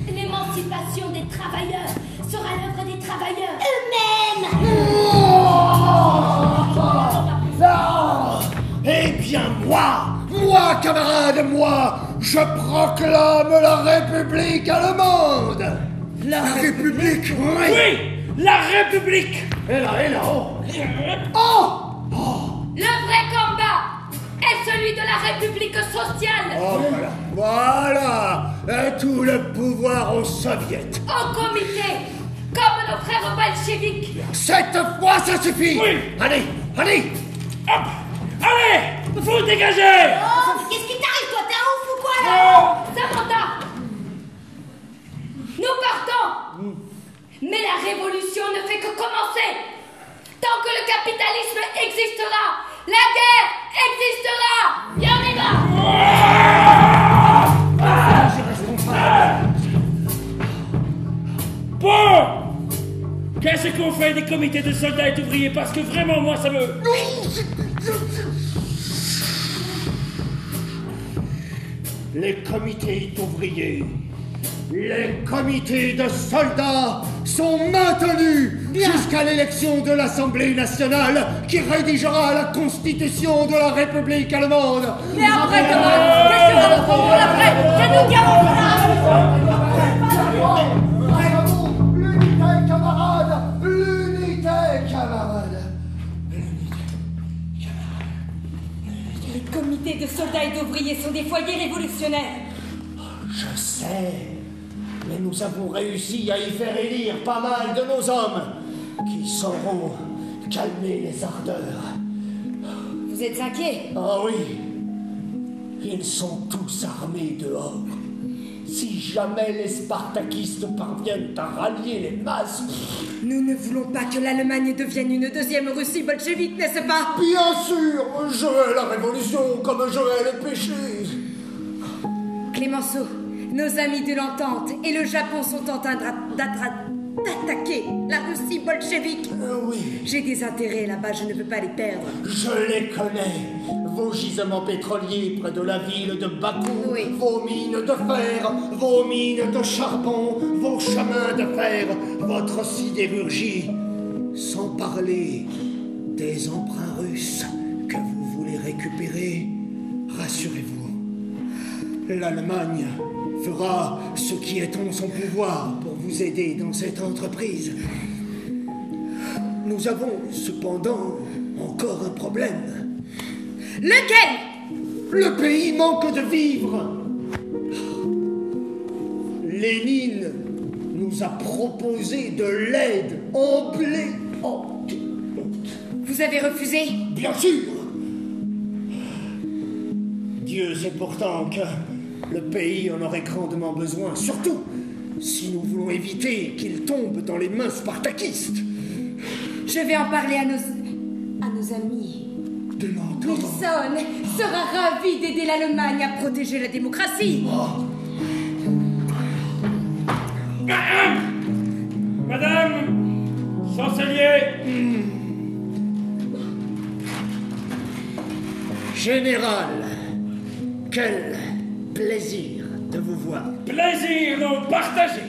L'émancipation des travailleurs sera l'œuvre des travailleurs eux-mêmes. Eh bien moi, camarades, moi, je proclame la République allemande. La République? Oui, la République. Et là, Le vrai combat est celui de la République sociale. Voilà, tout le pouvoir aux soviets. Au comité, comme nos frères bolcheviques. Cette fois, ça suffit. Oui. Allez. Hop. Allez, vous dégagez. Qu'est-ce qui t'arrive, toi? T'es un ouf ou quoi, là? Samantha, nous partons. Mais la révolution ne fait que commencer. Tant que le capitalisme existera, la guerre existera. Viens, on y va. Bon. Qu'est-ce qu'on fait des comités de soldats et d'ouvriers? Parce que vraiment, moi, ça me... Les comités d'ouvriers, les comités de soldats sont maintenus jusqu'à l'élection de l'Assemblée nationale qui rédigera la constitution de la République allemande. Mais après, camarades, qu'est-ce que va nous faire après? C'est nous qui avons fait la L'unité, camarades! L'unité, camarades! Les comités de soldats et d'ouvriers sont des foyers révolutionnaires. Je sais, mais nous avons réussi à y faire élire pas mal de nos hommes qui sauront calmer les ardeurs. Vous êtes inquiets? Ah oui, ils sont tous armés dehors. Si jamais les spartakistes parviennent à rallier les masses... Nous ne voulons pas que l'Allemagne devienne une deuxième Russie bolchevique, n'est-ce pas? Bien sûr, je hais la révolution comme je hais le péché. Clémenceau, nos amis de l'Entente et le Japon sont en train d'attaquer la Russie bolchevique. Oui. J'ai des intérêts là-bas, je ne veux pas les perdre. Je les connais. Vos gisements pétroliers près de la ville de Bakou, Oui. vos mines de fer, vos mines de charbon, vos chemins de fer, votre sidérurgie, sans parler des emprunts russes que vous voulez récupérer. Rassurez-vous, l'Allemagne fera ce qui est en son pouvoir pour vous aider dans cette entreprise. Nous avons cependant encore un problème. Lequel? Le pays manque de vivres. Lénine nous a proposé de l'aide en blé. Vous avez refusé? Bien sûr. Dieu sait pourtant que le pays en aurait grandement besoin, surtout si nous voulons éviter qu'il tombe dans les mains spartakistes. Je vais en parler à nos amis. De l'entendre. Wilson sera ravi d'aider l'Allemagne à protéger la démocratie. Général, quel plaisir de vous voir. Plaisir non partagé.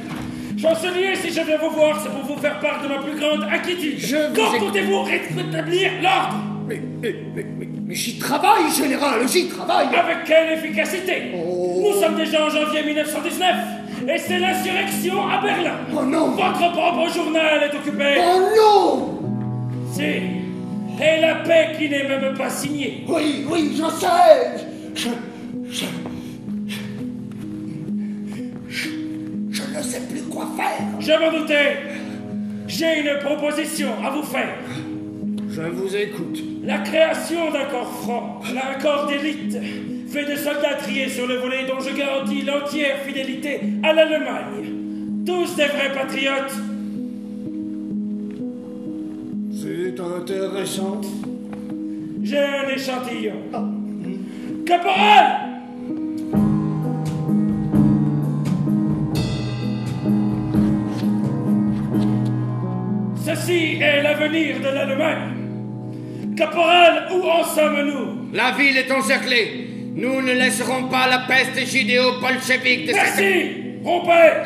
Chancelier, si je viens vous voir, c'est pour vous faire part de ma plus grande inquiétude. Quand comptez-vous rétablir l'ordre? Mais j'y travaille, général, j'y travaille. Avec quelle efficacité? Nous sommes déjà en janvier 1919 et c'est l'insurrection à Berlin. Oh non! Votre propre journal est occupé. Oh non! Si. Et la paix qui n'est même pas signée. Oui, j'en sais. Je ne sais plus quoi faire. Je m'en doutais. J'ai une proposition à vous faire. Je vous écoute. La création d'un corps franc, un corps d'élite, fait de soldats triés sur le volet dont je garantis l'entière fidélité à l'Allemagne. Tous des vrais patriotes. C'est intéressant. J'ai un échantillon. Caporal! Ceci est l'avenir de l'Allemagne. Caporal, où en sommes-nous? La ville est encerclée. Nous ne laisserons pas la peste judéo-bolchevique de cette... Merci! Rompez!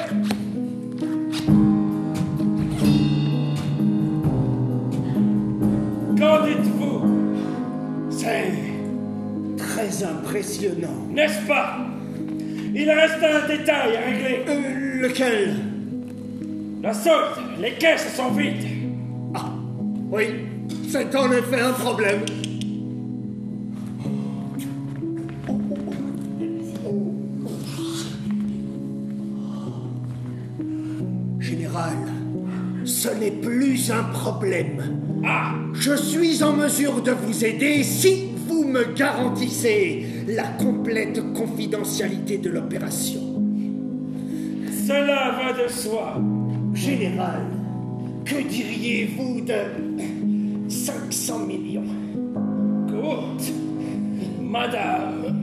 Qu'en dites-vous? C'est très impressionnant. N'est-ce pas? Il reste un détail à régler. Lequel? La solde. Les caisses sont vides. Ah, oui. C'est en effet un problème. Général, ce n'est plus un problème. Ah! Je suis en mesure de vous aider si vous me garantissez la complète confidentialité de l'opération. Cela va de soi. Général, que diriez-vous de 500 millions? Écoute, madame.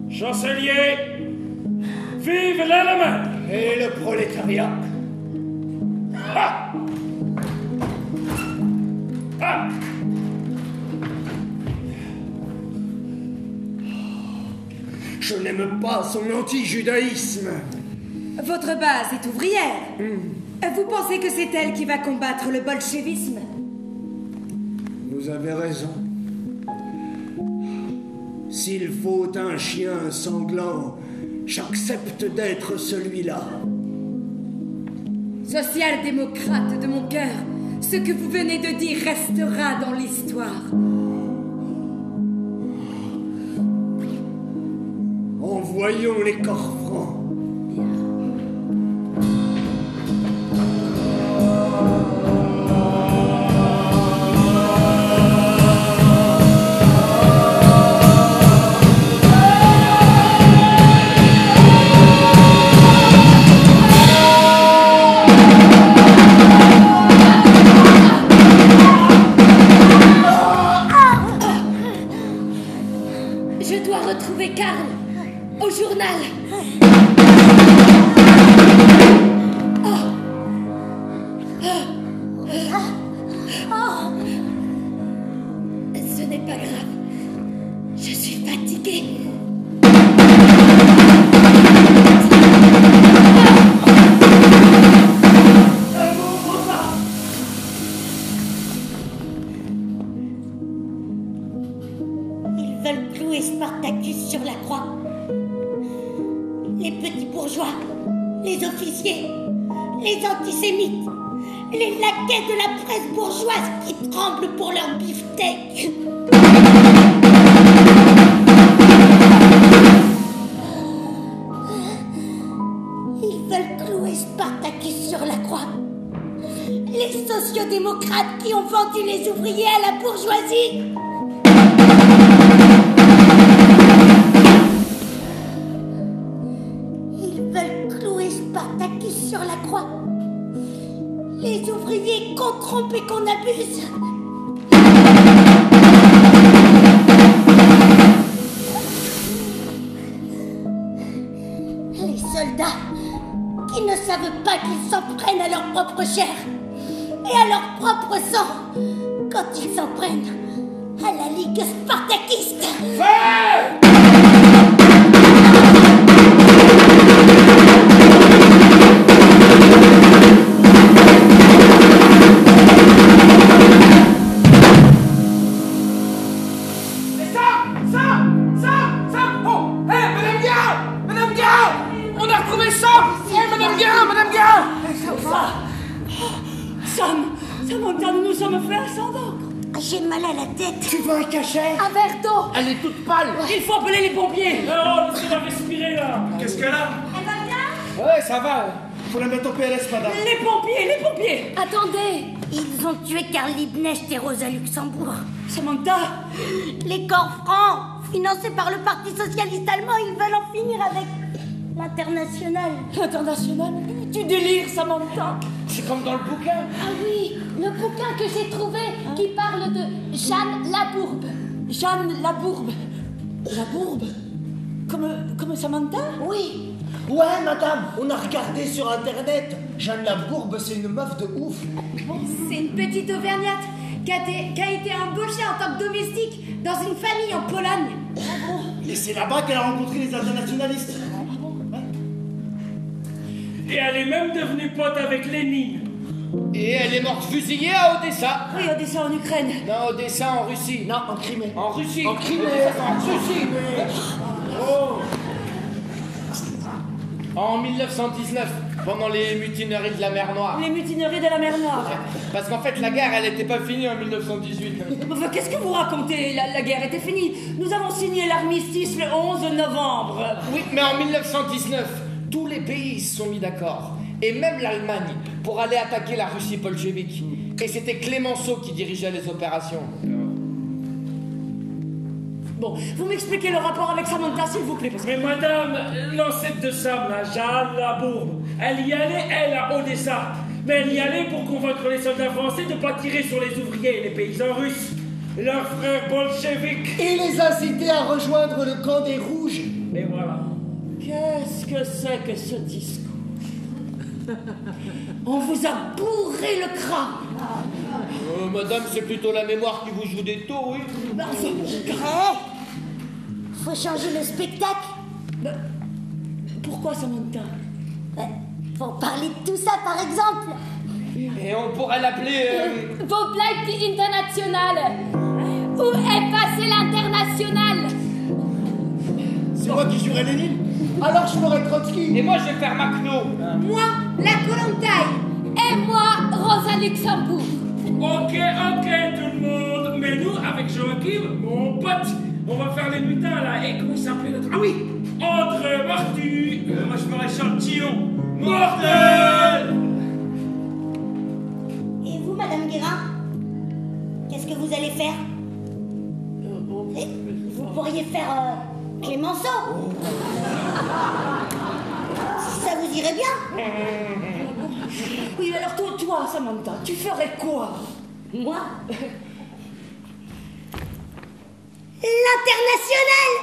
Chancelier, vive l'Allemagne! Et le prolétariat? Ah! Ah! Je n'aime pas son anti-judaïsme. Votre base est ouvrière. Vous pensez que c'est elle qui va combattre le bolchevisme? Vous avez raison. S'il faut un chien sanglant, j'accepte d'être celui-là. Social-démocrate de mon cœur, ce que vous venez de dire restera dans l'histoire. Envoyons les corps francs. Je dois retrouver Karl au journal. Ce n'est pas grave. Je suis fatiguée. Ils veulent clouer Spartacus sur la croix. Les petits bourgeois, les officiers, les antisémites, les laquais de la presse bourgeoise qui tremblent pour leur beefsteak. Ils veulent clouer Spartacus sur la croix. Les sociodémocrates qui ont vendu les ouvriers à la bourgeoisie. Ils veulent clouer Spartacus sur la croix. Les ouvriers qu'on trompe et qu'on abuse. Les soldats qui ne savent pas qu'ils s'en prennent à leur propre chair et à leur propre sang quand ils s'en prennent à la Ligue spartakiste. Samantha, nous nous sommes fait un sang d'encre. J'ai mal à la tête. Tu veux un cachet? Un verre d'eau. Elle est toute pâle. Il faut appeler les pompiers. Non, laissez-la respirer là. Qu'est-ce qu'elle a? Elle va bien? Ouais, ça va. Faut la mettre au PLS, madame. Les pompiers. Attendez. Ils ont tué Karl Liebknecht et Rosa Luxembourg. Samantha. Les corps francs, financés par le Parti socialiste allemand, ils veulent en finir avec l'international. L'international? Tu délires, Samantha. C'est comme dans le bouquin. Ah oui, le bouquin que j'ai trouvé qui parle de Jeanne Labourbe. Jeanne Labourbe. Labourbe? Comme Samantha? Oui. Ouais, madame, on a regardé sur internet. Jeanne Labourbe, c'est une meuf de ouf. C'est une petite auvergnate qui a été embauchée en tant que domestique dans une famille en Pologne. Et c'est là-bas qu'elle a rencontré les internationalistes. Et elle est même devenue pote avec Lénine. Et elle est morte fusillée à Odessa. Oui, Odessa en Ukraine. Non, Odessa en Russie. Non, en Crimée. En Russie. En Crimée. En Russie. Oh. En 1919, pendant les mutineries de la mer Noire. Les mutineries de la mer Noire. Parce qu'en fait, la guerre, elle n'était pas finie en 1918. Enfin, qu'est-ce que vous racontez? La guerre était finie. Nous avons signé l'armistice le 11 novembre. Oui, mais en 1919, tous les pays se sont mis d'accord. Et même l'Allemagne, pour aller attaquer la Russie bolchevique. Et c'était Clémenceau qui dirigeait les opérations. Bon, vous m'expliquez le rapport avec Samantha, s'il vous plaît, parce que... Mais madame, l'ancêtre de Sam, la Jeanne Labourbe, elle y allait, elle, à Odessa. Mais elle y allait pour convaincre les soldats français de ne pas tirer sur les ouvriers et les paysans russes, leurs frères bolcheviques. Et les inciter à rejoindre le camp des Rouges. Et voilà. Qu'est-ce que c'est que ce discours? On vous a bourré le crâne. Madame, c'est plutôt la mémoire qui vous joue des tours, oui. Faut changer le spectacle. Pourquoi, Samantha? Faut parler de tout ça, par exemple. Et on pourrait l'appeler... Wo bleibt die Internationale? Où est passé l'International? C'est moi qui jurais Lénine. Alors je ferai Trotsky. Et moi, je vais faire Makhno. Moi, la Kollontai. Et moi, Rosa Luxembourg. Ok, tout le monde. Mais nous, avec Joachim, mon pote, on va faire les lutins là. Et comment il s'appelait l'autre? Ah oui, André Marty. Moi, je ferai Chantillon. Mortel. Et vous, Madame Guérin, qu'est-ce que vous allez faire? Vous pourriez faire Clémenceau. Ça vous irait bien? Oui, alors toi, Samantha, tu ferais quoi? Moi? L'international.